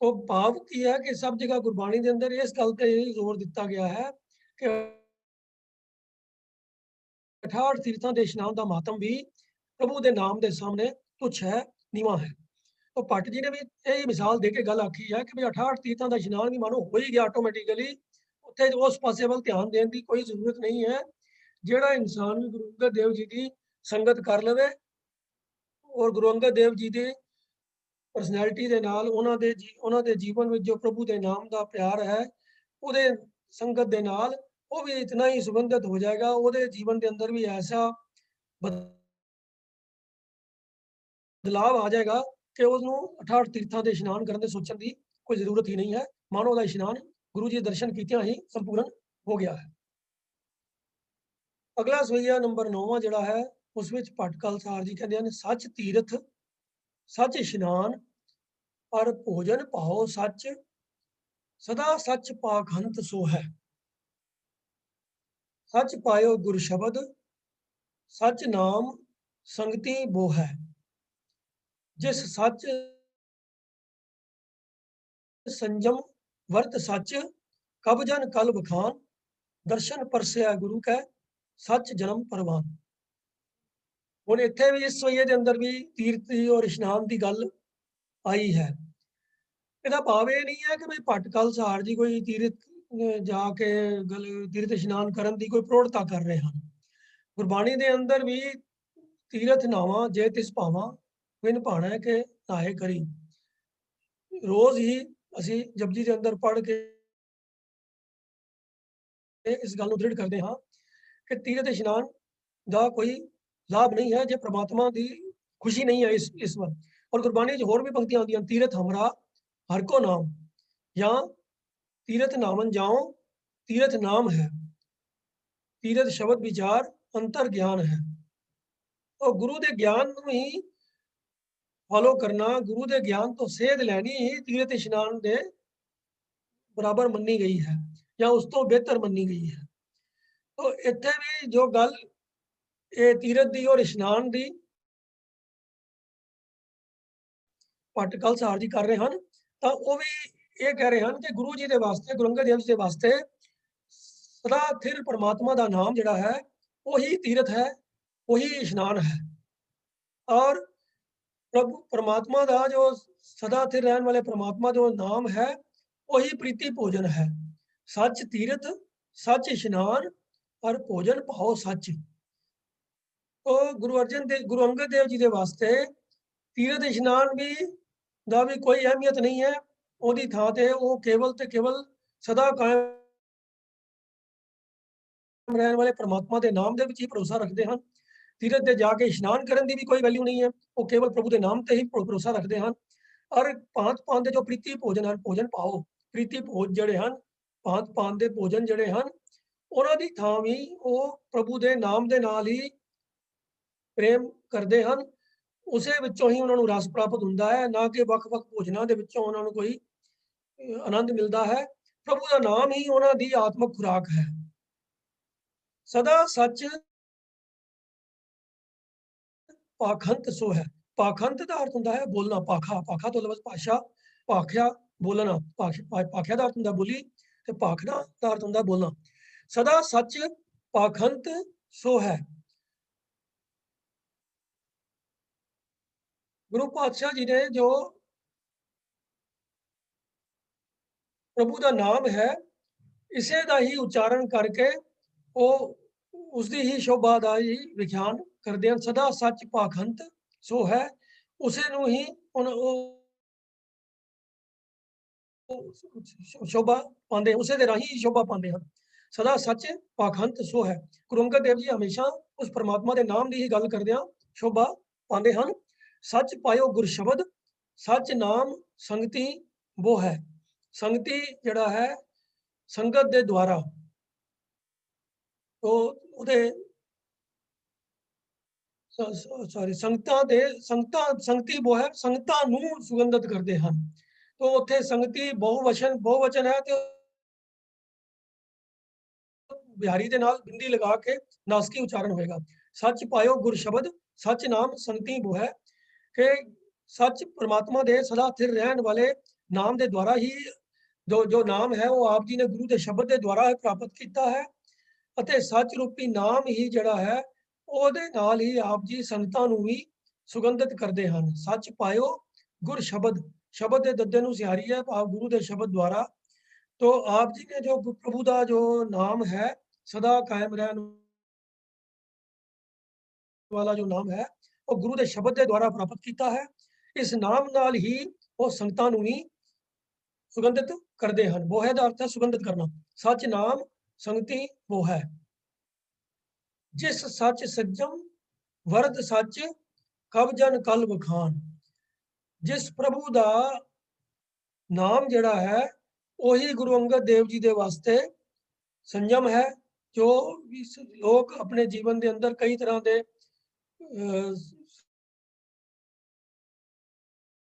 ਉਹ ਭਾਵ ਕੀ ਹੈ ਕਿ ਸਭ ਜਗ੍ਹਾ ਗੁਰਬਾਣੀ ਦੇ ਅੰਦਰ ਇਸ ਗੱਲ ਤੇ ਜ਼ੋਰ ਦਿੱਤਾ ਗਿਆ ਹੈ ਕਿ 68 ਤੀਰਥਾਂ ਦੇ ਇਸ਼ਨਾਨ ਦਾ ਮਹੱਤਵ ਵੀ ਪ੍ਰਭੂ ਦੇ ਨਾਮ ਦੇ ਸਾਹਮਣੇ ਤੁੱਛ ਹੈ, ਨੀਵਾਂ ਹੈ। तो भट्ट जी ने भी यही मिसाल दे के गल आखी है कि भाई 68 तीर्थों का इशनान भी मानो हो ही गया ऑटोमैटिकली, उत्थे उस पासे वाल ध्यान देने की कोई जरूरत नहीं है। जिहड़ा इंसान भी गुरु अंगद देव जी की संगत कर लवे और गुरु अंगद देव जी की परसनैलिटी के नाल उन्हां दे जीवन में जो प्रभु के नाम का प्यार है उहदे संगत के नाल वो भी इतना ही संबंधित हो जाएगा, उहदे जीवन के अंदर भी ऐसा बदलाव आ जाएगा कि उसनूं 68 तीर्थां दे इशनान करन दे सोचण दी कोई जरूरत ही नहीं है। मानो उहदा इशनान गुरु जी दे दर्शन कीतियां ही संपूर्ण हो गया है। अगला सवैया नंबर 9वां जिहड़ा है उस विच भट्ट कलसार जी कहंदे हन सच तीरथ सच इशनान पर भोजन पाओ सच सदा सच पाखंत सो है। सच पायो गुर शब्द सच नाम संगति बो है। जिस सच संयम वर्त सच कब जन कल बखान दर्शन परसिया गुरु कै सच जन्म परवान। हुण इत्थे भी इस सवैये दे अंदर भी तीर्थ दी और इशनान की गल आई है। इहदा भाव ये नहीं है कि भाई भट्ट कलसार जी कोई तीर्थ जाके गल तीर्थ इशनान करन दी कोई प्रौढ़ता कर रहे हैं। गुरबाणी दे अंदर भी तीरथ नावां जे तिस भावां विन भाणा के नाए करी। रोज ही असी जपजी के अंदर पढ़ के इस गल दृढ़ करते हाँ कि तीरथ इशनान का कोई लाभ नहीं है जो परमात्मा की खुशी नहीं है इस वक्त। और गुरबाणी होर भी पंक्तियां आंदियां तीरथ हमरा हर को नाम या तीरथ नामन जाओ तीरथ नाम है तीरथ शब्द विचार अंतर ज्ञान है। तो गुरु के ज्ञान ही फॉलो करना, गुरु के ज्ञान तो सेध लैनी ही तीरथ इशनान के बराबर मन्नी गई है या उस तो बेहतर मन्नी गई है। तो इत्थे भी जो गल ये तीरथ दी और इशनान दी भट्ट कलसार जी कर रहे हैं तो वो भी ये कह रहे हैं कि गुरु जी के वास्ते गुरु अंगद देव जी के वास्ते सदा स्थिर परमात्मा का नाम जिहड़ा है वही तीरथ है, वही इशनान है। और प्रभु परमात्मा का जो सदा स्थिर रहने वाले परमात्मा जो नाम है वही प्रीति भोजन है। सच तीरथ सच इशनान और भोजन पाओ सच। तो गुरु अंगद देव जी के वास्ते तीरथ इशनान भी दा भी कोई अहमियत नहीं है। ਉਹਦੀ ਥਾਂ ਤੇ ਉਹ ਕੇਵਲ ਤੇ ਕੇਵਲ ਸਦਾ ਕਾਇਮ ਰਹਿਣ ਵਾਲੇ परमात्मा के नाम ਦੇ ਵਿੱਚ ਹੀ ਭਰੋਸਾ ਰੱਖਦੇ ਹਨ। ਤੀਰਥ ਤੇ ਜਾ ਕੇ ਇਸ਼ਨਾਨ ਕਰਨ ਦੀ ਵੀ ਕੋਈ ਵੈਲਿਊ ਨਹੀਂ ਹੈ, ਉਹ ਕੇਵਲ ਪ੍ਰਭੂ ਦੇ ਨਾਮ ਤੇ ਹੀ ਭਰੋਸਾ ਰੱਖਦੇ ਹਨ। ਔਰ ਭਾਂਤ ਦੇ ਜੋ ਪ੍ਰੀਤੀ ਭੋਜਨ ਹਨ, ਭੋਜਨ ਪਾਓ, ਪ੍ਰੀਤੀ ਭੋਜ ਜਿਹੜੇ ਹਨ, ਭਾਂਤ ਦੇ ਭੋਜਨ ਜਿਹੜੇ ਹਨ, ਉਹਨਾਂ ਦੀ ਥਾਂ ਵੀ ਉਹ ਪ੍ਰਭੂ ਦੇ ਨਾਮ ਦੇ ਨਾਲ ਹੀ ਪ੍ਰੇਮ ਕਰਦੇ ਹਨ। ਉਸੇ ਵਿੱਚੋਂ ਹੀ ਉਹਨਾਂ ਨੂੰ ਰਸ ਪ੍ਰਾਪਤ ਹੁੰਦਾ ਹੈ, ਨਾ ਕਿ ਵੱਖ-ਵੱਖ ਭੋਜਨਾਂ ਦੇ ਵਿੱਚੋਂ ਉਹਨਾਂ ਨੂੰ ਕੋਈ ਆਨੰਦ ਮਿਲਦਾ ਹੈ। ਪ੍ਰਭੂ ਦਾ ਨਾਮ ਹੀ ਉਹਨਾਂ ਦੀ ਆਤਮਿਕ ਖੁਰਾਕ ਹੈ। ਸਦਾ ਸੱਚ ਪਾਖੰਤ ਸੋ ਹੈ। ਪਾਖੰਤ ਦਾ ਅਰਥ ਹੁੰਦਾ ਹੈ ਬੋਲਣਾ, ਪਾਖਾ, ਪਾਖਾ ਤੋਂ ਲਫ਼ਜ਼ ਭਾਸ਼ਾ, ਭਾਖਿਆ ਬੋਲਣਾ, ਭਾਖਿਆ ਦਾ ਅਰਥ ਹੁੰਦਾ ਬੋਲੀ, ਤੇ ਭਾਖਣਾ ਦਾ ਅਰਥ ਹੁੰਦਾ ਬੋਲਣਾ। ਸਦਾ ਸੱਚ ਪਾਖੰਤ ਸੋ ਹੈ। ਗੁਰੂ ਪਾਤਸ਼ਾਹ ਜੀ ਨੇ ਜੋ ਪ੍ਰਭੂ ਦਾ ਨਾਮ ਹੈ, ਇਸੇ ਦਾ ਹੀ ਉਚਾਰਨ ਕਰਕੇ ਉਹ ਉਸਦੀ ਹੀ ਸ਼ੋਭਾ ਦਾ ਹੀ ਵਿਖਿਆਨ ਕਰਦੇ ਹਨ। ਸਦਾ ਸੱਚ ਪਾਖੰਤ ਸੋ ਹੈ, ਉਸੇ ਨੂੰ ਹੀ ਉਹ ਸ਼ੋਭਾ ਪਾਉਂਦੇ, ਉਸੇ ਦੇ ਰਾਹੀਂ ਸ਼ੋਭਾ ਪਾਉਂਦੇ ਹਨ। ਸਦਾ ਸੱਚ ਪਾਖੰਤ ਸੋ ਹੈ। ਗੁਰੂ ਅੰਗਦ ਦੇਵ ਜੀ ਹਮੇਸ਼ਾ ਉਸ ਪਰਮਾਤਮਾ ਦੇ ਨਾਮ ਦੀ ਹੀ ਗੱਲ ਕਰਦਿਆਂ ਸ਼ੋਭਾ ਪਾਉਂਦੇ ਹਨ। ਸੱਚ ਪਾਇਓ ਗੁਰ ਸ਼ਬਦ, ਸੱਚ ਨਾਮ ਸੰਗਤੀ ਬੋ ਹੈ। ਸੰਗਤੀ ਜਿਹੜਾ ਹੈ ਸੰਗਤ ਦੇ ਦੁਆਰਾ, ਉਹਦੇ ਸੌਰੀ ਸੰਗਤੀ ਬੋ ਹੈ, ਸੰਗਤਾਂ ਨੂੰ ਸੁਗੰਧਿਤ ਕਰਦੇ ਹਨ। तो उत्थे संगति बहुवचन है, तो बिहारी दे नाल बिंदी लगा के नासकी उच्चारण होएगा। सच पायो गुर शब्द, सच नाम संगति बो है, कि सच परमात्मा दे सदा स्थिर रहन वाले नाम दे द्वारा ही जो नाम है वो आप जी ने गुरु के शब्द के द्वारा प्राप्त किया है। ਅਤੇ सच रूपी नाम ही जड़ा है ਉਹਦੇ ਨਾਲ ही आप जी संगतां ਨੂੰ भी सुगंधित करते हैं। सच पायो गुर शब्द, शब्द के दद्दे ਨੂੰ ਸਿਹਾਰੀ है आप गुरु के शब्द द्वारा। तो आप जी ने जो प्रभु का जो नाम है सदा कायम रहने वाला जो नाम है वो गुरु के शब्द के द्वारा प्राप्त किया है। इस नाम नाल ही वो संगतां ਨੂੰ भी सुगंधित करते हैं। वो है दा अर्थ है सुगंधित करना। सच नाम संगति वो है। जिस सच सज्जम वरद सच कब जन कल बखान। जिस प्रभु का नाम जड़ा है वही गुरु अंगद देव जी के वास्ते संयम है। जो लोग अपने जीवन के अंदर कई तरह के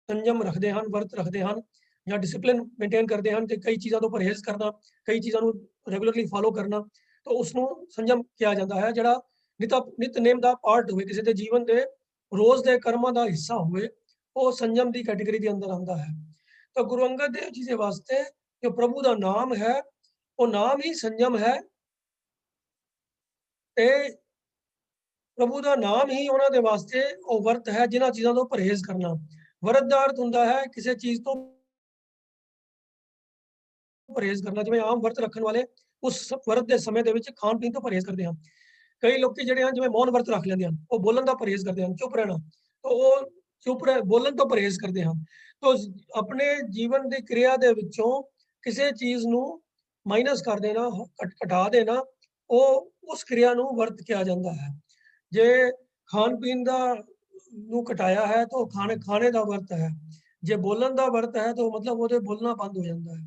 संयम रखते हैं, वर्त रखते हैं या डिसिपलिन मेनटेन करते हैं, कि कई चीज़ों तो परहेज करना, कई चीज़ों को रेगुलरली फॉलो करना, तो उसनों संयम किया जाता है। जड़ा नितनेम का पार्ट हो, किसी के जीवन के रोज़ के कर्मां का हिस्सा हो, वो संयम की कैटेगरी के अंदर आता है। तो गुरु अंगद देव जी के वास्ते जो प्रभु का नाम है वो नाम ही संयम है। प्रभु का नाम ही उन्होंने वास्ते वो वर्त है जिन्होंने चीज़ों को परहेज करना। वरत का अर्थ होता है किसी चीज़ तो परहेज करना। जिवें आम वर्त रखने वाले उस वर्त के समय के खाण पीण तो परहेज करते हैं। कई लोग जिहड़े हैं जिवें मौन वर्त रख लेंदे हैं, वो बोलन का परहेज करते हैं, चुप रहना, तो वो चुप रह बोलन तो परहेज करते हैं। तो अपने जीवन की क्रिया के विचों किसी चीज़ नूं माइनस कर देना, घटा देना, वो उस क्रिया नूं वर्त किया जाता है। जे खाण पीण का नूं घटाया है तो खाने का वर्त है। जे बोलन का वर्त है तो मतलब वो बोलना बंद हो जाता है।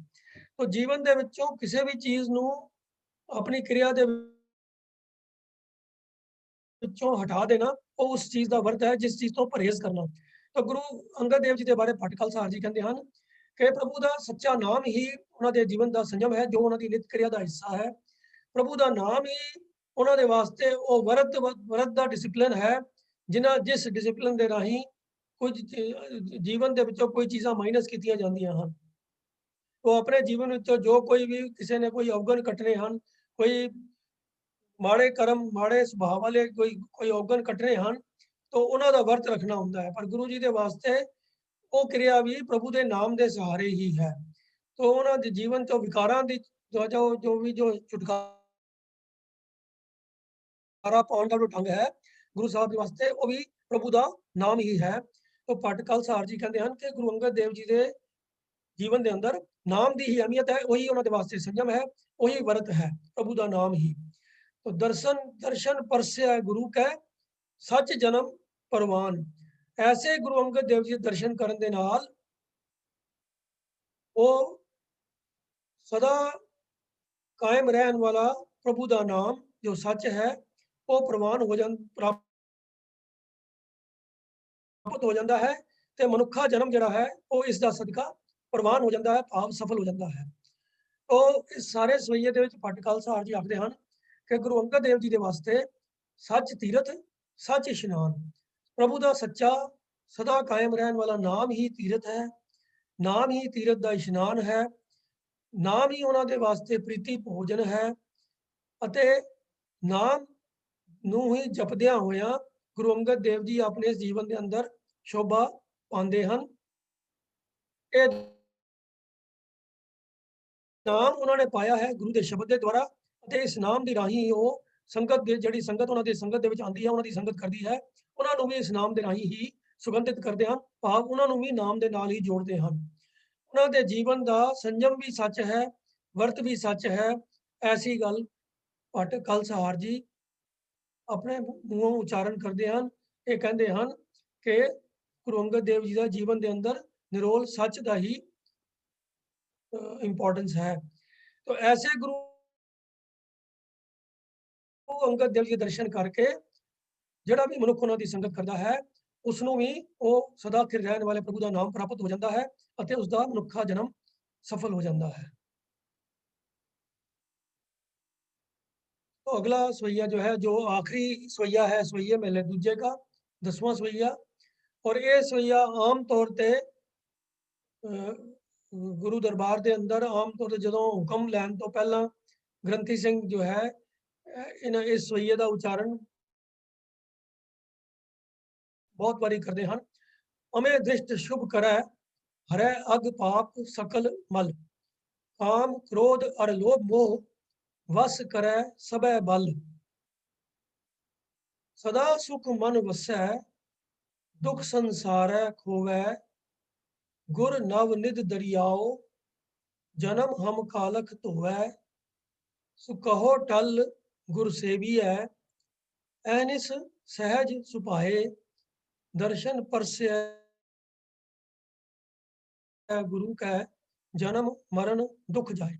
तो जीवन के विचों किसी भी चीज़ नूं अपनी क्रिया के ਵਿੱਚੋਂ ਹਟਾ ਦੇਣਾ, ਉਹ ਉਸ ਚੀਜ਼ ਦਾ ਵਰਤ ਹੈ ਜਿਸ ਚੀਜ਼ ਤੋਂ ਪਰਹੇਜ਼ ਕਰਨਾ। ਤਾਂ ਗੁਰੂ ਅੰਗਦ ਦੇਵ ਜੀ ਦੇ ਬਾਰੇ ਭੱਟ ਖਾਲਸਾ ਜੀ ਕਹਿੰਦੇ ਹਨ ਕਿ ਪ੍ਰਭੂ ਦਾ ਸੱਚਾ ਨਾਮ ਹੀ ਉਹਨਾਂ ਦੇ ਜੀਵਨ ਦਾ ਸੰਜਮ ਹੈ, ਜੋ ਉਹਨਾਂ ਦੀ ਨਿਤ ਕਿਰਿਆ ਦਾ ਹਿੱਸਾ ਹੈ। ਪ੍ਰਭੂ ਦਾ ਨਾਮ ਹੀ ਉਹਨਾਂ ਦੇ ਵਾਸਤੇ ਉਹ ਵਰਤ ਦਾ ਡਿਸਪਲਿਨ ਹੈ, ਜਿਸ ਡਿਸਪਲਿਨ ਦੇ ਰਾਹੀਂ ਕੁਝ ਜੀਵਨ ਦੇ ਵਿੱਚੋਂ ਕੋਈ ਚੀਜ਼ਾਂ ਮਾਈਨਸ ਕੀਤੀਆਂ ਜਾਂਦੀਆਂ ਹਨ। ਉਹ ਆਪਣੇ ਜੀਵਨ ਵਿੱਚੋਂ ਜੋ ਕੋਈ ਵੀ ਕਿਸੇ ਨੇ ਕੋਈ ਅਵਗੁਣ ਕੱਟਣੇ ਹਨ, ਕੋਈ माड़े कर्म माड़े सुभाव वाले कोई अवगुण कटने हैं, तो उन्होंने वर्त रखना होंगे है। पर गुरु जी के वास्ते वो क्रिया भी प्रभु के नाम के सहारे ही है। तो उन्होंने जीवन तो विकारां दी जो छुटकारा पाने का जो ढंग है गुरु साहब के वास्ते वो भी प्रभु का नाम ही है। तो भट्ट खालसा जी कहते हैं कि गुरु अंगद देव जी के जीवन के अंदर नाम की ही अहमियत है, वही उन्होंने वास्ते संयम है, वही वर्त है, प्रभु का नाम ही। तो दर्शन परसे गुरु कै सच जन्म परवान। ऐसे गुरु अंगद देव जी दर्शन करन दे नाल वो सदा कायम रहन वाला प्रभु दा नाम जो सच है वो प्रवान हो प्राप्त हो जाता है ते मनुखा जन्म जिहड़ा है वो इस दा सदका प्रवान हो जाता है, भाव सफल हो जाता है। तो इस सारे सवैये दे विच भट्ट खालसा जी आखदे हन कि गुरु अंगद देव जी दे वास्ते सच तीरथ सच इशनान, प्रभु दा सच्चा सदा कायम रहन वाला नाम ही तीरथ है, नाम ही तीरथ दा इशनान है, नाम ही उन्हां दे वास्ते प्रीति भोजन है ਅਤੇ ਨਾਮ ਨੂੰ ਹੀ ਜਪਦਿਆਂ ਹੋਇਆਂ ਗੁਰੂ ਅੰਗਦ ਦੇਵ ਜੀ ਆਪਣੇ ਜੀਵਨ ਦੇ ਅੰਦਰ ਸ਼ੋਭਾ ਪਾਉਂਦੇ ਹਨ। ਇਹ ਨਾਮ ਉਹਨਾਂ ਨੇ ਪਾਇਆ ਹੈ ਗੁਰੂ ਦੇ ਸ਼ਬਦ ਦੇ ਦੁਆਰਾ ਅਤੇ ਇਸ ਨਾਮ ਦੀ ਰਾਹੀਂ ਹੀ ਉਹ ਸੰਗਤ ਦੇ ਜਿਹੜੀ ਸੰਗਤ ਉਹਨਾਂ ਦੀ ਸੰਗਤ ਦੇ ਵਿੱਚ ਆਉਂਦੀ ਹੈ, ਉਹਨਾਂ ਦੀ ਸੰਗਤ ਕਰਦੀ ਹੈ, ਉਹਨਾਂ ਨੂੰ ਵੀ ਇਸ ਨਾਮ ਦੇ ਰਾਹੀਂ ਹੀ ਸੁਗੰਧਿਤ ਕਰਦੇ ਹਨ, ਭਾਵ ਉਹਨਾਂ ਨੂੰ ਵੀ ਨਾਮ ਦੇ ਨਾਲ ਹੀ ਜੋੜਦੇ ਹਨ। ਉਹਨਾਂ ਦੇ ਜੀਵਨ ਦਾ ਸੰਜਮ ਵੀ ਸੱਚ ਹੈ, ਵਰਤ ਵੀ ਸੱਚ ਹੈ। ਐਸੀ ਗੱਲ ਭੱਟ ਖਾਲਸਾ ਜੀ ਆਪਣੇ ਮੂੰਹੋਂ ਉਚਾਰਨ ਕਰਦੇ ਹਨ। ਇਹ ਕਹਿੰਦੇ ਹਨ ਕਿ ਗੁਰੂ ਅੰਗਦ ਦੇਵ ਜੀ ਦਾ ਜੀਵਨ ਦੇ ਅੰਦਰ ਨਿਰੋਲ ਸੱਚ ਦਾ ਹੀ इंपॉर्टेंस है। तो ऐसे गुरु अंगद देव जी दर्शन करके ਜਿਹੜਾ ਵੀ ਮਨੁੱਖ ਉਹਨਾਂ ਦੀ ਸੰਗਤ ਕਰਦਾ ਹੈ ਉਸ ਨੂੰ ਵੀ ਉਹ ਸਦਾ ਸਥਿਰ ਰਹਿਣ ਵਾਲੇ ਪ੍ਰਭੂ ਦਾ ਨਾਮ ਪ੍ਰਾਪਤ ਹੋ ਜਾਂਦਾ ਹੈ ਅਤੇ ਉਸ ਦਾ ਮਨੁੱਖਾ ਜਨਮ ਸਫਲ ਹੋ ਜਾਂਦਾ ਹੈ। तो अगला सवैया जो है, जो आखिरी सवैया है सवैये मेले दूजे का 10वां सवैया, और ये सवैया आम तौर ते गुरु दरबार के अंदर आम तौर पर जो हुक्म लैन तो पहला ग्रंथी सिंह जो है इस सवैये का उच्चारण बहुत बारी करते हैं। अमे दृष्ट शुभ करै हरै अग पाप सकल मल, काम क्रोध अर लोभ मोह वस करै सबै बल, सदा सुख मन वसै दुख संसारै खोवै, गुर नव निध दरियाओ जन्म हम कालख धोवै, सुकहो टल गुर सेवियै ऐनिस सहज सुपाए, दर्शन परसै गुरु कै जन्म मरण दुख जाए।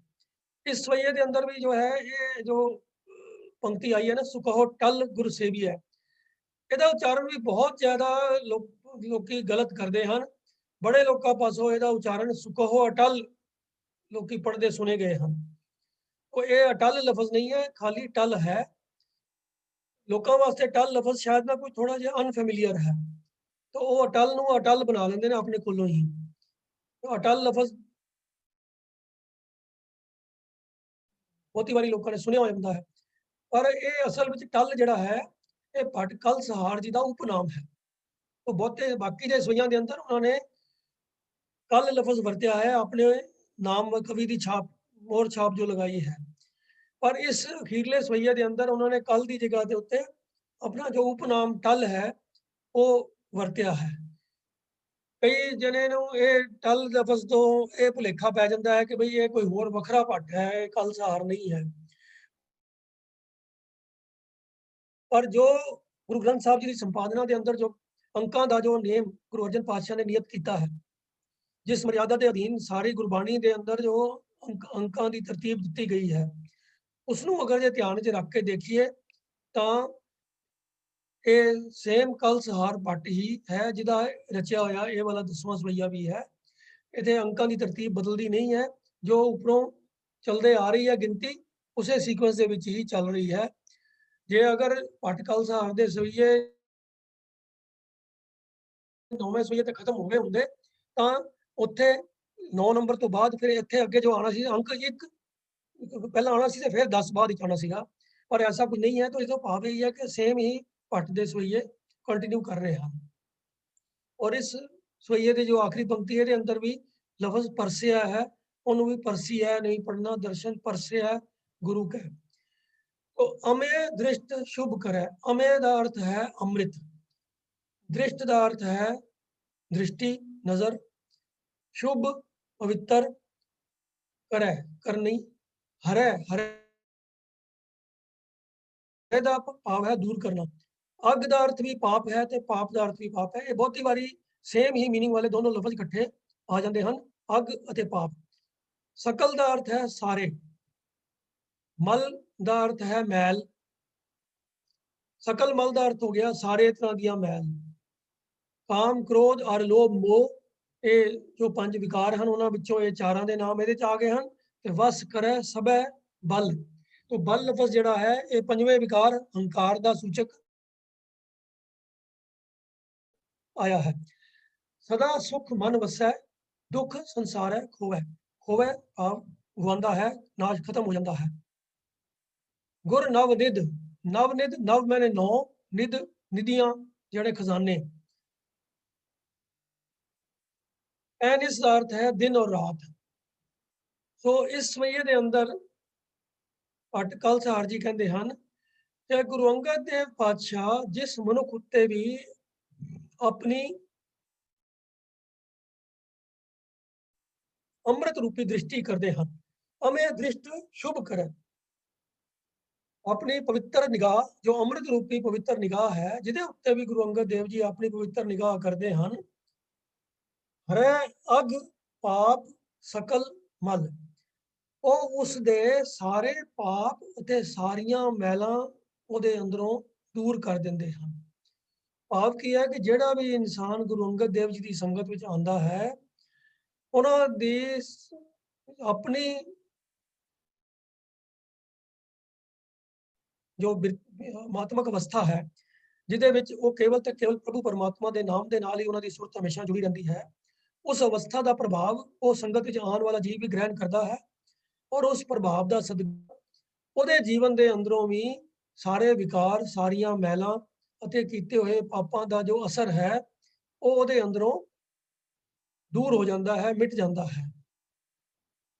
इस सवैये के अंदर भी जो है ये जो पंक्ति आई है ना, सुकहो टल गुर सेवियै, ਇਹਦਾ ਉਚਾਰਨ ਵੀ ਬਹੁਤ ਜ਼ਿਆਦਾ ਲੋਕੀ ਗਲਤ ਕਰਦੇ ਹਨ। ਬੜੇ ਲੋਕਾਂ ਪਾਸੋਂ ਇਹਦਾ ਉਚਾਰਨ ਸੁਕਹੋ ਅਟਲ ਲੋਕੀ ਪੜ੍ਹਦੇ ਸੁਣੇ ਗਏ ਹਨ। ਉਹ ਇਹ ਅਟਲ ਲਫ਼ਜ਼ ਨਹੀਂ ਹੈ, ਖਾਲੀ ਟਲ ਹੈ। ਲੋਕਾਂ ਵਾਸਤੇ ਟਲ ਲਫ਼ਜ਼ ਸ਼ਾਇਦ ਨਾ ਕੋਈ ਥੋੜਾ ਜਿਹਾ ਅਨਫੈਮਿਲੀਅਰ ਹੈ, ਤਾਂ ਉਹ ਅਟਲ ਨੂੰ ਅਟਲ ਬਣਾ ਲੈਂਦੇ ਨੇ ਆਪਣੇ ਕੋਲੋਂ ਹੀ। ਅਟਲ ਲਫ਼ਜ਼ ਬਹੁਤੀ ਵਾਰੀ ਲੋਕਾਂ ਨੇ ਸੁਣਿਆ ਹੋ ਜਾਂਦਾ ਹੈ, ਪਰ ਇਹ ਅਸਲ ਵਿੱਚ ਟਲ ਜਿਹੜਾ ਹੈ ਇਹ ਭੱਟ ਖਾਲਸਾ ਜੀ ਦਾ ਉਪਨਾਮ ਹੈ। तो बहुते बाकी के सवैया के अंदर उन्होंने कल लफज वरत्या है, अपने नाम व कवि की छाप मोर छाप जो लगाई है, पर इस अखीरले सवैये के अंदर उन्होंने कल की जगह के उत्ते अपना जो उपनाम टल है वो वरत्या है। कई जने टल लफज तो यह भुलेखा पै जाता है कि बई ये कोई होर वखरा भट्ट है, कल सहार नहीं है। पर जो गुरु ग्रंथ साहब जी की संपादना के अंदर जो अंकों का जो नेम गुरु अर्जन पातशाह ने नियत किया है, जिस मर्यादा के अधीन सारी गुरबाणी के अंदर जो अंकों की तरतीब दी गई है, उसनों अगर जो ध्यान च रख के देखिए तो ये सेम कल सहार भट्ट ही है जिहदा रचिया होया ये वाला 10वां सवैया भी है। इतने अंकों की तरतीब बदलती नहीं है, जो उपरों चलते आ रही है गिनती उस सीक्वेंस के विच ही चल रही है। जे अगर भट्ट कल सहार के सवैये 9वें सवैये तक खत्म हो गए होंगे तो उत्थे 9 नंबर तो बाद फिर इत्थे अगे जो आना सी अंक 1 पहला आना सी ते फिर 10 बाद आना सीगा, पर ऐसा कुछ नहीं है। तो इसका भाव यही है कि सेम ही भट्ट दे सवैये कंटिन्यू कर रहे हैं। और इस सवैये की जो आखिरी पंक्ति है अंदर भी लफज परसिया है, उन्होंने भी परसी है नहीं पढ़ना, दर्शन परसे है गुरु के। तो अमेय दृष्ट शुभ करे, अमेय का अर्थ है अमृत, दृष्ट का अर्थ है दृष्टि नजर, शुभ पवित्र, करे करनी, हरे हरे का भाव है दूर करना, ਅੱਗ ਦਾ ਅਰਥ ਵੀ ਪਾਪ ਹੈ ਤੇ ਪਾਪ ਦਾ ਅਰਥ ਵੀ ਪਾਪ ਹੈ। ਇਹ ਬਹੁਤੀ ਵਾਰੀ ਸੇਮ ਹੀ ਮੀਨਿੰਗ ਵਾਲੇ ਦੋਨੋਂ ਲਫ਼ਜ਼ ਇਕੱਠੇ ਆ ਜਾਂਦੇ ਹਨ, ਅੱਗ ਅਤੇ ਪਾਪ। ਸਕਲ ਦਾ ਅਰਥ ਹੈ ਸਾਰੇ। ਮਲ ਦਾ ਅਰਥ ਹੈ ਮੈਲ। ਸਕਲ ਮਲ ਦਾ ਅਰਥ ਹੋ ਗਿਆ ਸਾਰੇ ਤਰ੍ਹਾਂ ਦੀਆਂ ਮੈਲ। ਕਾਮ, ਕ੍ਰੋਧ ਔਰ ਲੋਭ, ਮੋਹ, ਇਹ ਜੋ ਪੰਜ ਵਿਕਾਰ ਹਨ ਉਹਨਾਂ ਵਿੱਚੋਂ ਇਹ ਚਾਰਾਂ ਦੇ ਨਾਮ ਇਹਦੇ ਚ ਆ ਗਏ ਹਨ। ਤੇ ਵਸ ਕਰੈ ਸਭੈ ਬਲ। तो बल लफ्ज ਜਿਹੜਾ ਹੈ ਇਹ ਪੰਜਵੇਂ ਵਿਕਾਰ ਹੰਕਾਰ ਦਾ ਸੂਚਕ ਆਇਆ ਹੈ। ਸਦਾ ਸੁਖ ਮਨ ਵਸੈ, ਦੁੱਖ ਸੰਸਾਰੈ ਖੋਵੈ। ਖੋਵੈ ਭਾਵ ਗਵਾਉਂਦਾ ਹੈ, ਨਾਸ਼ ਖਤਮ ਹੋ ਜਾਂਦਾ ਹੈ। ਗੁਰ ਨਵ ਨਿਧ। ਨਵ ਨਿਧ, ਨਵ ਮੈਨੇ ਨੌ, ਨਿਧ ਨਿਧੀਆਂ ਜਿਹੜੇ ਖਜ਼ਾਨੇ। ਐਨਿਸ ਦਾ ਅਰਥ ਹੈ ਦਿਨ ਔਰ ਰਾਤ। ਸੋ ਇਸ ਸਮੇਂ ਦੇ ਅੰਦਰ ਭੱਟ ਕਲਸਹਾਰ ਜੀ ਕਹਿੰਦੇ ਹਨ ਕਿ ਗੁਰੂ ਅੰਗਦ ਦੇਵ ਪਾਤਸ਼ਾਹ ਜਿਸ ਮਨੁੱਖ ਉੱਤੇ ਵੀ ਆਪਣੀ ਅੰਮ੍ਰਿਤ ਰੂਪੀ ਦ੍ਰਿਸ਼ਟੀ ਕਰਦੇ ਹਨ, ਅਮੇ ਦ੍ਰਿਸ਼ਟ ਸ਼ੁਭ ਕਰੈ। ਆਪਣੀ ਪਵਿੱਤਰ ਨਿਗਾਹ ਜੋ ਅੰਮ੍ਰਿਤ ਰੂਪੀ ਪਵਿੱਤਰ ਨਿਗਾਹ ਹੈ, ਜਿਹਦੇ ਉੱਤੇ ਵੀ ਗੁਰੂ ਅੰਗਦ ਦੇਵ ਜੀ ਆਪਣੀ ਪਵਿੱਤਰ ਨਿਗਾਹ ਕਰਦੇ ਹਨ, ਹਰੈ ਅਗ ਪਾਪ ਸਕਲ ਮਲ। ਉਹ ਉਸ ਦੇ ਸਾਰੇ ਪਾਪ ਅਤੇ ਸਾਰੀਆਂ ਮੈਲਾਂ ਉਹਦੇ ਅੰਦਰੋਂ ਦੂਰ ਕਰ ਦਿੰਦੇ ਹਨ। ਭਾਵ ਕੀ ਹੈ ਕਿ ਜਿਹੜਾ ਵੀ ਇਨਸਾਨ ਗੁਰੂ ਅੰਗਦ ਦੇਵ ਜੀ ਦੀ ਸੰਗਤ ਵਿੱਚ ਆਉਂਦਾ ਹੈ, ਉਹਨਾਂ ਦੀ ਆਪਣੀ ਜੋ ਮਾਤਮਕ ਅਵਸਥਾ ਹੈ, ਜਿਹਦੇ ਵਿੱਚ ਉਹ ਕੇਵਲ ਤੇ ਕੇਵਲ ਪ੍ਰਭੂ ਪਰਮਾਤਮਾ ਦੇ ਨਾਮ ਦੇ ਨਾਲ ਹੀ ਉਹਨਾਂ ਦੀ ਸੁਰਤ ਹਮੇਸ਼ਾ ਜੁੜੀ ਰਹਿੰਦੀ ਹੈ, ਉਸ ਅਵਸਥਾ ਦਾ ਪ੍ਰਭਾਵ ਉਹ ਸੰਗਤ ਵਿੱਚ ਆਉਣ ਵਾਲਾ ਜੀਵ ਵੀ ਗ੍ਰਹਿਣ ਕਰਦਾ ਹੈ। ਔਰ ਉਸ ਪ੍ਰਭਾਵ ਦਾ ਸਦਕਾ ਉਹਦੇ ਜੀਵਨ ਦੇ ਅੰਦਰੋਂ ਵੀ ਸਾਰੇ ਵਿਕਾਰ, ਸਾਰੀਆਂ ਮੈਲਾਂ ਅਤੇ ਕੀਤੇ ਹੋਏ ਪਾਪਾਂ ਦਾ ਜੋ ਅਸਰ ਹੈ ਉਹ ਉਹਦੇ ਅੰਦਰੋਂ ਦੂਰ ਹੋ ਜਾਂਦਾ ਹੈ, ਮਿਟ ਜਾਂਦਾ ਹੈ।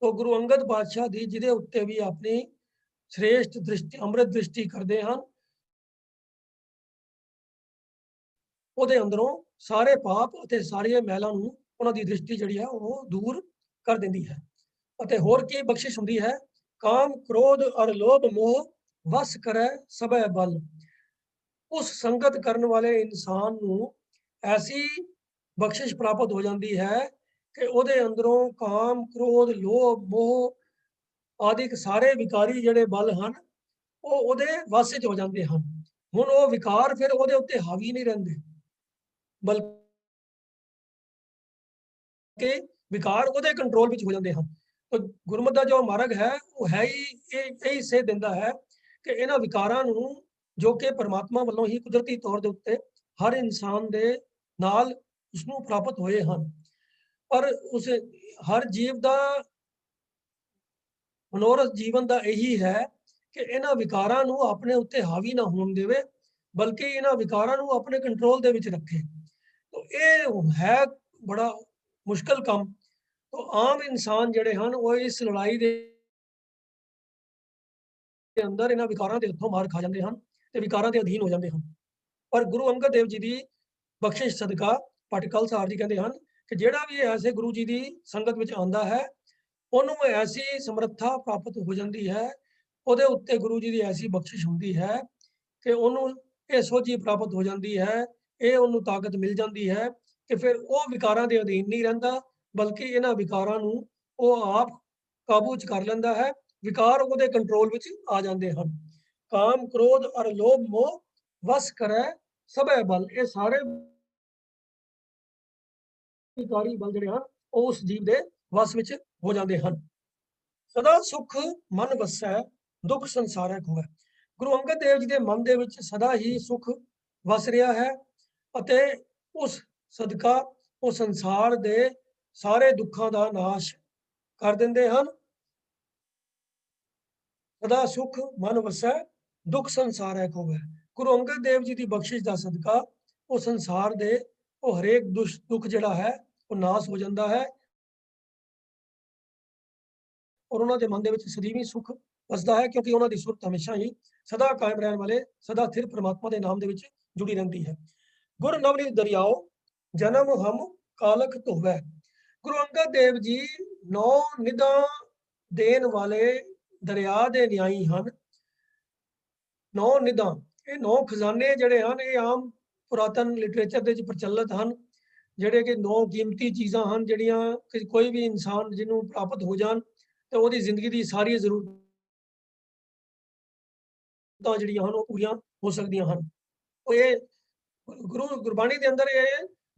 तो गुरु अंगद बादशाह दी ਜਿਹਦੇ ਉੱਤੇ ਵੀ ਆਪਣੀ श्रेष्ठ दृष्टि ਅੰਮ੍ਰਿਤ ਦ੍ਰਿਸ਼ਟੀ ਕਰਦੇ ਹਨ, ਉਹਦੇ ਅੰਦਰੋਂ ਸਾਰੇ ਪਾਪ ਅਤੇ ਸਾਰੀਆਂ ਮੈਲਾਂ ਨੂੰ ਉਹਨਾਂ ਦੀ ਦ੍ਰਿਸ਼ਟੀ ਜਿਹੜੀ ਹੈ ਉਹ ਦੂਰ ਕਰ ਦਿੰਦੀ ਹੈ। ਅਤੇ ਹੋਰ ਕੀ ਬਖਸ਼ਿਸ਼ ਹੁੰਦੀ ਹੈ? ਕਾਮ, ਕ੍ਰੋਧ ਔਰ ਲੋਭ, ਮੋਹ ਵਸ ਕਰੈ ਸਭੈ ਬਲ। ਉਸ ਸੰਗਤ ਕਰਨ ਵਾਲੇ ਇਨਸਾਨ ਨੂੰ ਐਸੀ ਬਖਸ਼ਿਸ਼ ਪ੍ਰਾਪਤ ਹੋ ਜਾਂਦੀ ਹੈ ਕਿ ਉਹਦੇ ਅੰਦਰੋਂ ਕਾਮ, ਕ੍ਰੋਧ, ਲੋਭ, ਮੋਹ ਆਦਿਕ ਸਾਰੇ ਵਿਕਾਰੀ ਜਿਹੜੇ ਬਲ ਹਨ ਉਹ ਉਹਦੇ ਵਸ ਵਿੱਚ ਹੋ ਜਾਂਦੇ ਹਨ। ਹੁਣ ਉਹ ਵਿਕਾਰ ਫਿਰ ਉਹਦੇ ਉੱਤੇ ਹਾਵੀ ਨਹੀਂ ਰਹਿੰਦੇ, ਬਲਕਿ ਵਿਕਾਰ ਉਹਦੇ ਕੰਟਰੋਲ ਵਿੱਚ ਹੋ ਜਾਂਦੇ ਹਨ। ਤਾਂ ਗੁਰਮਤਿ ਦਾ ਜੋ ਮਾਰਗ ਹੈ ਉਹ ਹੈ ਹੀ ਇਹ ਸੇਧ ਦਿੰਦਾ ਹੈ ਕਿ ਇਹਨਾਂ ਵਿਕਾਰਾਂ ਨੂੰ, ਜੋ ਕਿ ਪਰਮਾਤਮਾ ਵੱਲੋਂ ਹੀ ਕੁਦਰਤੀ ਤੌਰ ਦੇ ਉੱਤੇ ਹਰ ਇਨਸਾਨ ਦੇ ਨਾਲ ਉਸਨੂੰ ਪ੍ਰਾਪਤ ਹੋਏ ਹਨ, ਪਰ ਉਸ ਹਰ ਜੀਵ ਦਾ ਮਨੋਰਥ ਜੀਵਨ ਦਾ ਇਹੀ ਹੈ ਕਿ ਇਹਨਾਂ ਵਿਕਾਰਾਂ ਨੂੰ ਆਪਣੇ ਉੱਤੇ ਹਾਵੀ ਨਾ ਹੋਣ ਦੇਵੇ, ਬਲਕਿ ਇਹਨਾਂ ਵਿਕਾਰਾਂ ਨੂੰ ਆਪਣੇ ਕੰਟਰੋਲ ਦੇ ਵਿੱਚ ਰੱਖੇ। ਤਾਂ ਇਹ ਹੈ ਬੜਾ ਮੁਸ਼ਕਲ ਕੰਮ। ਤਾਂ ਆਮ ਇਨਸਾਨ ਜਿਹੜੇ ਹਨ ਉਹ ਇਸ ਲੜਾਈ ਦੇ ਅੰਦਰ ਇਹਨਾਂ ਵਿਕਾਰਾਂ ਦੇ ਹੱਥੋਂ ਮਾਰ ਖਾ ਜਾਂਦੇ ਹਨ ਤੇ ਵਿਕਾਰਾਂ ਦੇ ਅਧੀਨ ਹੋ ਜਾਂਦੇ ਹਨ। ਪਰ ਗੁਰੂ ਅੰਗਦ ਦੇਵ ਜੀ ਦੀ ਬਖਸ਼ਿਸ਼ ਸਦਕਾ ਭੱਟ ਕਲਸਹਾਰ ਜੀ ਕਹਿੰਦੇ ਹਨ ਕਿ ਜਿਹੜਾ ਵੀ ਐਸੇ ਗੁਰੂ ਜੀ ਦੀ ਸੰਗਤ ਵਿੱਚ ਆਉਂਦਾ ਹੈ, ਉਹਨੂੰ ਐਸੀ ਸਮਰੱਥਾ ਪ੍ਰਾਪਤ ਹੋ ਜਾਂਦੀ ਹੈ, ਉਹਦੇ ਉੱਤੇ ਗੁਰੂ ਜੀ ਦੀ ਐਸੀ ਬਖਸ਼ਿਸ਼ ਹੁੰਦੀ ਹੈ ਕਿ ਉਹਨੂੰ ਇਹ ਸੋਝੀ ਪ੍ਰਾਪਤ ਹੋ ਜਾਂਦੀ ਹੈ, ਇਹ ਉਹਨੂੰ ਤਾਕਤ ਮਿਲ ਜਾਂਦੀ ਹੈ ਕਿ ਫਿਰ ਉਹ ਵਿਕਾਰਾਂ ਦੇ ਅਧੀਨ ਨਹੀਂ ਰਹਿੰਦਾ, ਬਲਕਿ ਇਹਨਾਂ ਵਿਕਾਰਾਂ ਨੂੰ ਉਹ ਆਪ ਕਾਬੂ 'ਚ ਕਰ ਲੈਂਦਾ ਹੈ। ਵਿਕਾਰ ਉਹਦੇ ਕੰਟਰੋਲ ਵਿੱਚ ਆ ਜਾਂਦੇ ਹਨ। ਕਾਮ, ਕ੍ਰੋਧ ਔਰ ਲੋਭ, ਮੋਹ ਵਸ ਕਰੈ ਸਭੈ ਬਲ। ਇਹ ਸਾਰੇ ਵਿਕਾਰੀ ਬਲ ਜਿਹੜੇ ਹਨ ਉਹ ਉਸ ਜੀਵ ਦੇ ਵਸ ਵਿੱਚ ਹੋ ਜਾਂਦੇ ਹਨ। ਸਦਾ ਸੁਖ ਮਨ ਵਸੈ, ਦੁੱਖ ਸੰਸਾਰੈ ਖੋਵੈ। ਗੁਰੂ ਅੰਗਦ ਦੇਵ ਜੀ ਦੇ ਮਨ ਦੇ ਵਿੱਚ ਸਦਾ ਹੀ ਸੁਖ ਵਸ ਰਿਹਾ ਹੈ ਅਤੇ ਉਸ ਸਦਕਾ ਉਹ ਸੰਸਾਰ ਦੇ ਸਾਰੇ ਦੁੱਖਾਂ ਦਾ ਨਾਸ਼ ਕਰ ਦਿੰਦੇ ਹਨ। ਸਦਾ ਸੁਖ ਮਨ ਵਸੈ, ਦੁੱਖ ਸੰਸਾਰੈ ਖੋਵੈ। ਗੁਰੂ ਅੰਗਦ ਦੇਵ ਜੀ ਦੀ ਬਖਸ਼ਿਸ਼ ਦਾ ਸਦਕਾ ਉਹ ਸੰਸਾਰ ਦੇ ਉਹ ਹਰੇਕ ਦੁੱਖ ਜਿਹੜਾ ਹੈ ਉਹ ਨਾਸ਼ ਹੋ ਜਾਂਦਾ ਹੈ ਔਰ ਉਹਨਾਂ ਦੇ ਮਨ ਦੇ ਵਿੱਚ ਸਦੀਵੀ ਸੁਖ ਵਸਦਾ ਹੈ, ਕਿਉਂਕਿ ਉਹਨਾਂ ਦੀ ਸੁਰਤ ਹਮੇਸ਼ਾ ਹੀ ਸਦਾ ਕਾਇਮ ਰਹਿਣ ਵਾਲੇ ਸਦਾ ਸਥਿਰ ਪ੍ਰਮਾਤਮਾ ਦੇ ਨਾਮ ਦੇ ਵਿੱਚ ਜੁੜੀ ਰਹਿੰਦੀ ਹੈ। ਗੁਰ ਨਵਨੀਤ ਦਰਿਆਓ ਜਨਮ ਹਮ ਕਾਲਖ ਧੋਵੈ। ਗੁਰੂ ਅੰਗਦ ਦੇਵ ਜੀ 9 ਨਿਧਾਂ ਦੇਣ ਵਾਲੇ ਦਰਿਆ ਦੇ ਨਿਆਈ ਹਨ। 9 ਨਿਧਾਂ ਇਹ 9 ਖਜ਼ਾਨੇ ਜਿਹੜੇ ਹਨ ਇਹ ਆਮ ਪੁਰਾਤਨ ਲਿਟਰੇਚਰ ਦੇ ਵਿੱਚ ਪ੍ਰਚਲਿਤ ਹਨ, ਜਿਹੜੇ ਕਿ 9 ਕੀਮਤੀ ਚੀਜ਼ਾਂ ਹਨ ਜਿਹੜੀਆਂ ਕਿ ਕੋਈ ਵੀ ਇਨਸਾਨ ਜਿਹਨੂੰ ਪ੍ਰਾਪਤ ਹੋ ਜਾਣ ਤੇ ਉਹਦੀ ਜ਼ਿੰਦਗੀ ਦੀ ਸਾਰੀ ਜ਼ਰੂਰਤਾਂ ਜਿਹੜੀਆਂ ਹਨ ਉਹ ਪੂਰੀਆਂ ਹੋ ਸਕਦੀਆਂ ਹਨ। ਉਹ ਇਹ ਗੁਰਬਾਣੀ ਦੇ ਅੰਦਰ ਇਹ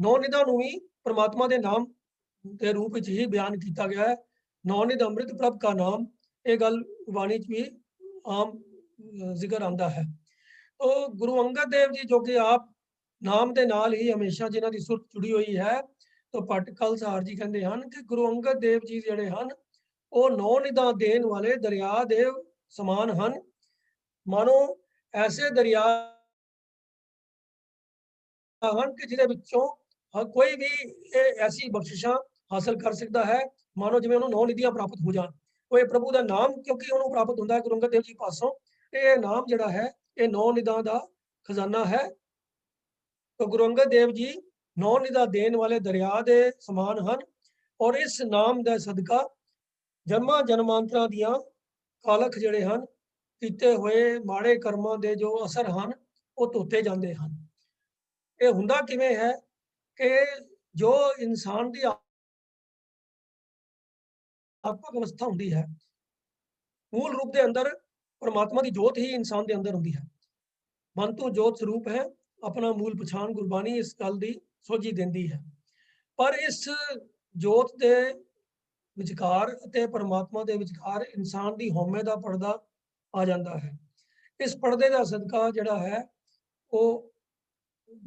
9 ਨਿਧਾਂ ਨੂੰ ਵੀ ਪ੍ਰਮਾਤਮਾ ਦੇ ਨਾਮ ਦੇ ਰੂਪ ਵਿੱਚ ਹੀ ਬਿਆਨ ਕੀਤਾ ਗਿਆ ਹੈ। 9 ਨਿਧ ਅੰਮ੍ਰਿਤ ਪ੍ਰਭ ਕਾ ਨਾਮ, ਇਹ ਗੱਲ ਬਾਣੀ 'ਚ ਵੀ ਆਮ ਜ਼ਿਕਰ ਆਉਂਦਾ ਹੈ। तो गुरु अंगद देव जी जो कि आप नाम के नाल ही हमेशा जिन्हां दी सुरत जुड़ी हुई है, तो पटकल सार जी कहते हैं कि गुरु अंगद देव जी जिहड़े हन वो 9 निधां देण वाले दरिया दे समान हन। मानो ऐसे दरिया हन कि जिहदे विचों कोई भी ऐसी बख्शिशां हासिल कर सकता है, मानो जिवें उहनूं 9 निधियां प्राप्त हो जाण। वो प्रभु का नाम क्योंकि उहनूं प्राप्त हुंदा है गुरु अंगद देव जी पासों, ये नाम जिहड़ा है ये 9 निधां दा खजाना है। तो गुरु अंगद देव जी 9 निधां देण वाले दरिया दे समान हन और इस नाम दे सदका जन्मां जन्मांतरां दियां कालख जिहड़े हन कीते होए माड़े कर्मां दे जो असर हन वो धोते जांदे हन। ये हुंदा किवें है कि जो इंसान दी आत्मक अवस्था हुंदी है, मूल रूप दे अंदर परमात्मा दी जोत ही इंसान दे अंदर हुंदी है। मन तो जोत स्वरूप है, अपना मूल पछाण गुरबाणी इस गल दी सोझी देंदी है। पर इस जोत दे विचकार ते परमात्मा दे विचकार इंसान दी हौमे दा पर्दा आ जाता है। इस पर्दे दा सदका जिहड़ा है वो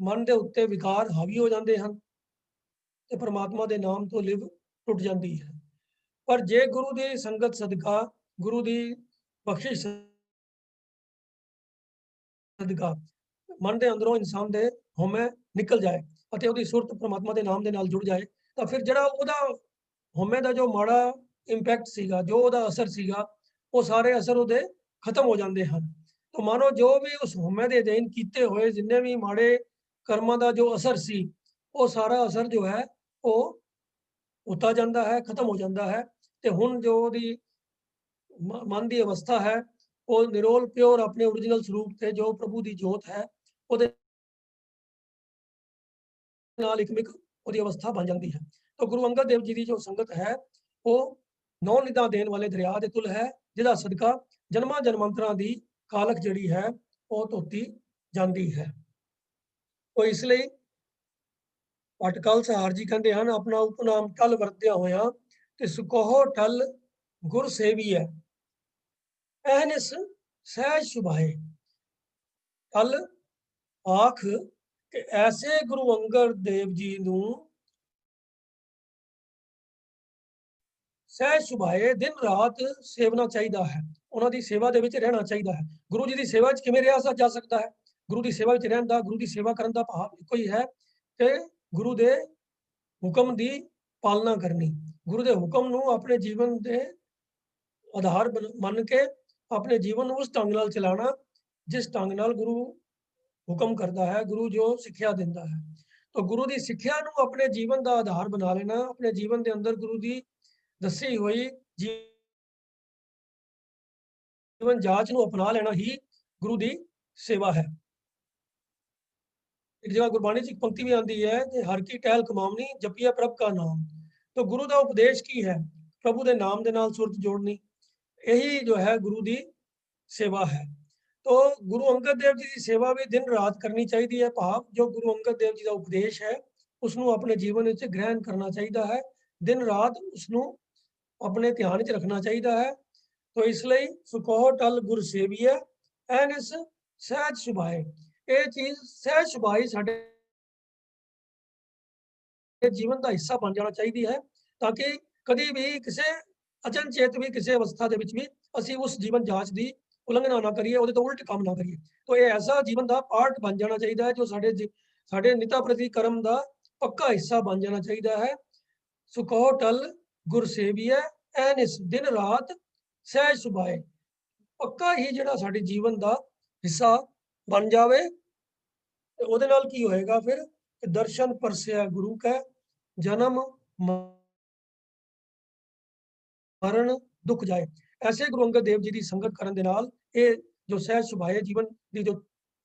मन दे उत्ते विकार हावी हो जाते हैं ते परमात्मा दे नाम तो लिव टुट जाती है। पर जे गुरु दी संगत सदका, गुरु दी बख्शिश सदका मन के अंदरों इंसान के हौमे निकल जाए और उसकी सुरत परमात्मा के नाम के नाल जुड़ जाए, तो फिर जड़ा उहदा हौमे का जो माड़ा इंपैक्ट सीगा, जो उहदा असर सीगा, वो सारे असर उहदे खत्म हो जाते हैं। तो मानो जो भी उस हौमे के अधीन कीते हुए जिन्ने भी माड़े कर्मां का जो असर सी, वो सारा असर जो है वो होता जाता है, खत्म हो जाता है। तो हुण जो उहदी मन की अवस्था है वो निरोल प्योर अपने ओरिजिनल स्वरूप से जो प्रभु की जोत है ਉਹਦੇ ਨਾਲ ਇਕਮਿਕ ਉਹਦੀ ਅਵਸਥਾ ਬਣ ਜਾਂਦੀ ਹੈ। तो गुरु अंगद देव जी की जो संगत है वो 9 निधां देण वाले दरिया के तुल है, जिहदा सदका जन्मां जन्मांतरां दी कालख जिहड़ी है वो धोती जाती है। तो इसलिए पटकल सहार जी कहते हैं अपना उपनाम टल वरत्या होया ते सुकोहो टल गुर सेवी है, एहनिस सहज सुभाए। टल आख कि ऐसे गुरु अंगद देव जी नूं सहज सुभाए दिन रात सेवना चाहिए है, उन्होंने सेवा दे विच रहना चाहिए है। गुरु जी की सेवा किवें रहा जा सकता है? गुरु की सेवा में रहन दा, गुरु की सेवा करन दा भाव इक्को ही है कि गुरु के हुक्म की पालना करनी, गुरु के हुक्म नूं अपने जीवन के आधार मन के अपने जीवन उस ढंग नाल चलाना जिस ढंग नाल गुरु हुक्म करता है, गुरु जो सिक्ख्या दिंदा है। तो गुरु की सिक्ख्या नूं अपने जीवन का आधार बना लेना, अपने जीवन के अंदर गुरु की दसी हुई जीवन जाच नूं अपना लेना ही गुरु की सेवा है। एक जगह गुरबाणी च एक पंक्ति भी आती है कि हर की टहल कमावनी जपिया प्रभ का नाम। तो गुरु का उपदेश की है? प्रभु के नाम के नाल सुरत जोड़नी, यही जो है गुरु की सेवा है। तो गुरु अंगद देव जी की सेवा भी दिन रात करनी चाहिए है। भाव जो गुरु अंगद देव जी का उपदेश है उसनों अपने जीवन में ग्रहण करना चाहिए है, दिन रात उसनों अपने ध्यान च रखना चाहिए है। तो इसलिए सुकोह टल गुर सेवीए एनिस सहज सुभाए, ये चीज सहज सुभाई साडे जीवन का हिस्सा बन जाना चाहिए है, ताकि कभी भी किसी अचनचेत भी किसी अवस्था के भी असी उस जीवन जांच की उलंघना ना करिए, वो तो उल्ट काम ना करिए। तो ये ऐसा जीवन का पार्ट बन जाना चाहिए है जो साडे निता प्रति कर्म का पक्का हिस्सा बन जाना चाहिए है। सुकोह टल गुर सेवीए एनिस दिन रात सहज सुभाए, पक्का ही जिहड़ा साडे जीवन का हिस्सा बन जाए। तो उहदे नाल की होएगा फिर? दर्शन परसिया गुरु का जन्म मरण दुख जाए। ऐसे गुरु अंगद देव जी की संगत करन दे नाल ये जो सहज सुभाए जीवन की जो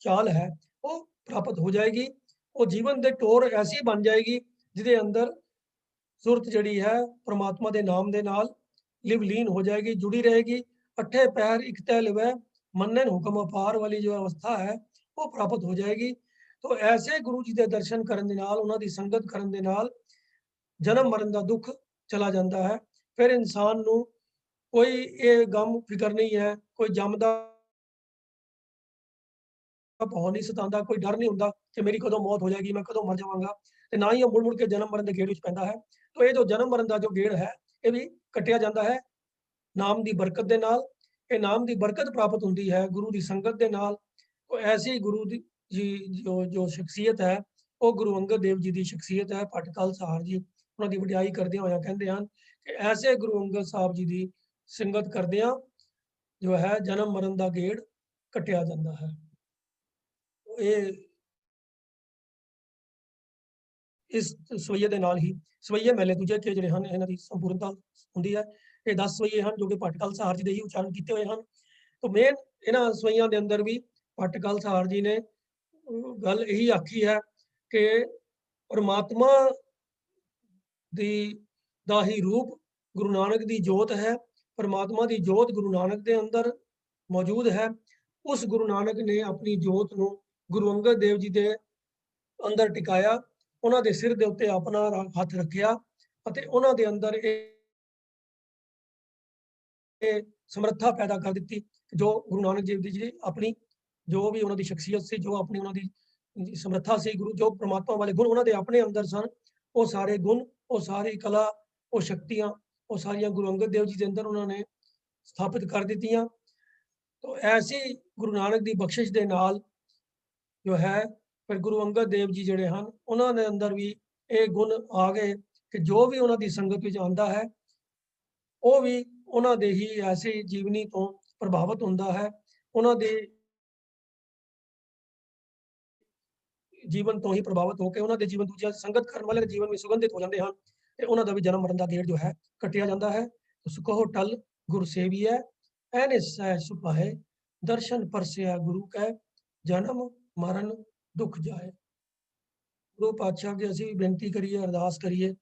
ਚਾਲ ਹੈ ਉਹ ਪ੍ਰਾਪਤ ਹੋ ਜਾਏਗੀ। ਉਹ ਜੀਵਨ ਦੇ ਟੋਰ ਐਸੀ ਬਣ ਜਾਏਗੀ ਜਿਹਦੇ ਅੰਦਰ ਸੁਰਤ ਜਿਹੜੀ ਹੈ ਪ੍ਰਮਾਤਮਾ ਦੇ ਨਾਮ ਦੇ ਨਾਲ ਲਿਵਲੀਨ ਹੋ ਜਾएगी, जुड़ी रहेगी। अठे पैर इक तै लिवै, मन्नन हुक्म अपार वाली जो अवस्था है वो प्राप्त हो जाएगी। तो ऐसे गुरु जी ਦੇ ਦਰਸ਼ਨ ਕਰਨ ਦੇ ਨਾਲ, ਉਹਨਾਂ ਦੀ ਸੰਗਤ ਕਰਨ ਦੇ ਨਾਲ ਜਨਮ ਮਰਨ ਦਾ ਦੁੱਖ ਚਲਾ ਜਾਂਦਾ ਹੈ। ਫਿਰ ਇਨਸਾਨ ਨੂੰ ਕੋਈ ਇਹ ਗਮ ਫਿਕਰ ਨਹੀਂ ਹੈ, ਕੋਈ ਜੰਮਦਾ ਭੌ ਨਹੀਂ ਸਤਾਉਂਦਾ, ਕੋਈ ਡਰ ਨਹੀਂ ਹੁੰਦਾ ਕਿ ਮੇਰੀ ਕਦੋਂ ਮੌਤ ਹੋ ਜਾਏਗੀ, ਮੈਂ ਕਦੋਂ ਮਰ ਜਾਵਾਂਗਾ। ਤੇ ਨਾ ਹੀ ਉਹ ਮੁੜ ਮੁੜ ਕੇ ਜਨਮ ਮਰਨ ਦੇ ਗੇੜ ਵਿੱਚ ਪੈਂਦਾ ਹੈ। तो ये जो जन्म मरण का जो गेड़ है ये भी कटिया जाता है नाम की बरकत के नाल। ये नाम की बरकत प्राप्त होती है गुरु की संगत के नाल। तो ऐसी गुरु दी जी जो शख्सियत है वो गुरु अंगद देव जी की शख्सियत है। भट्ट खालसार जी उन्होंने वडियाई करदे होया कहते हैं कि ऐसे गुरु अंगद साहब जी की संगत करदियां जो है जन्म मरण का गेड़ कटिया जाता है। तो ये इस सवैये ਦੇ ਨਾਲ ਹੀ ਸਵਈਏ ਮਹਿਲੇ ਦੂਜੇ ਕੇ ਜਿਹੜੇ ਹਨ ਇਹਨਾਂ ਦੀ ਸੰਪੂਰਨਤਾ ਹੁੰਦੀ ਹੈ। ਇਹ 10 ਸਵਈਏ ਹਨ ਜੋ ਕਿ ਭੱਟ ਖਾਲਸਾਰ ਜੀ ਦੇ ਹੀ ਉਚਾਰਨ ਕੀਤੇ ਹੋਏ ਹਨ। तो मेन ਇਹਨਾਂ ਸਵਈਆਂ ਦੇ ਅੰਦਰ ਵੀ ਭੱਟ ਖਾਲਸਾਰ ਜੀ ਨੇ ਗੱਲ ਇਹੀ ਆਖੀ ਹੈ ਕਿ परमात्मा ਦੀ ਦਾ ਹੀ ਰੂਪ ਗੁਰੂ ਨਾਨਕ ਦੀ ਜੋਤ ਹੈ। परमात्मा ਦੀ ਜੋਤ ਗੁਰੂ ਨਾਨਕ ਦੇ ਅੰਦਰ ਮੌਜੂਦ ਹੈ। ਉਸ ਗੁਰੂ ਨਾਨਕ ਨੇ ਆਪਣੀ ਜੋਤ ਨੂੰ ਗੁਰੂ ਅੰਗਦ ਦੇਵ ਜੀ ਦੇ ਅੰਦਰ ਟਿਕਾਇਆ, ਉਹਨਾਂ ਦੇ ਸਿਰ ਦੇ ਉੱਤੇ ਆਪਣਾ ਹੱਥ ਰੱਖਿਆ ਅਤੇ ਉਹਨਾਂ ਦੇ ਅੰਦਰ ਇਹ ਸਮਰੱਥਾ ਪੈਦਾ ਕਰ ਦਿੱਤੀ ਜੋ ਗੁਰੂ ਨਾਨਕ ਦੇਵ ਜੀ ਆਪਣੀ ਜੋ ਵੀ ਉਹਨਾਂ ਦੀ ਸ਼ਖਸੀਅਤ ਸੀ, ਜੋ ਆਪਣੀ ਉਹਨਾਂ ਦੀ ਸਮਰੱਥਾ ਸੀ, ਗੁਰੂ ਜੋ ਪ੍ਰਮਾਤਮਾ ਵਾਲੇ ਗੁਣ ਉਹਨਾਂ ਦੇ ਆਪਣੇ ਅੰਦਰ ਸਨ, ਉਹ ਸਾਰੇ ਗੁਣ, ਉਹ ਸਾਰੀ ਕਲਾ, ਉਹ ਸ਼ਕਤੀਆਂ, ਉਹ ਸਾਰੀਆਂ ਗੁਰੂ ਅੰਗਦ ਦੇਵ ਜੀ ਦੇ ਅੰਦਰ ਉਹਨਾਂ ਨੇ ਸਥਾਪਿਤ ਕਰ ਦਿੱਤੀਆਂ। तो ऐसी गुरु नानक की बख्शिश के नाल जो है फिर गुरु अंगद देव जी जिहड़े हन उन्होंने अंदर भी ये गुण आ गए कि जो भी उन्होंने संगत में आता है वो भी उन्होंने ही ऐसी जीवनी तो प्रभावित होता है। उन्होंने जीवन तो ही प्रभावित होकर उन्होंने जीवन दूसरे संगत करने वाले जीवन में सुगंधित हो जाते हैं। तो उन्होंने भी जन्म मरण का गेड़ जो है कटिया जाता है। तो सुखो टल गुरु सेवियै ऐने सह सुपाए, दर्शन परसिया गुरु कै, जन्म मरण दुख जाए। गुरु पातशाह के असीं बेनती करिए, अरदास करिए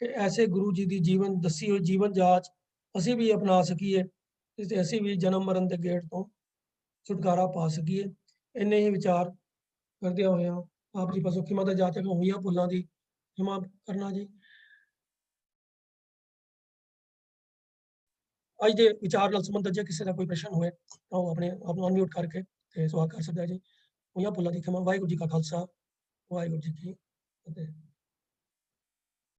कि ऐसे गुरु जी की जीवन दसी हुई जीवन जाच असीं भी अपना सकीए ते असीं भी जन्म मरण के गेड़ तो छुटकारा पा सकीए। इन्ने ही विचार करदे होए आप जी पासों खिमा दा जाचक होईयां भुल्लां दी खिमा करना जी। ਅੱਜ ਦੇ ਵਿਚਾਰ ਨਾਲ ਸੰਬੰਧਿਤ ਜੇ ਕਿਸੇ ਦਾ ਕੋਈ ਪ੍ਰਸ਼ਨ ਹੋਵੇ ਤਾਂ ਉਹ ਆਪਣੇ ਆਪ ਨੂੰ ਅਨਮਿਊਟ ਕਰਕੇ ਤੇ ਸਵਾਲ ਕਰ ਸਕਦਾ ਹੈ ਜੀ। ਹੋਈਆਂ ਭੁੱਲਾਂ ਦੀ ਖਿਮਾ। ਵਾਹਿਗੁਰੂ ਜੀ ਕਾ ਖਾਲਸਾ, ਵਾਹਿਗੁਰੂ ਜੀ ਕੀ ਫਤਿਹ।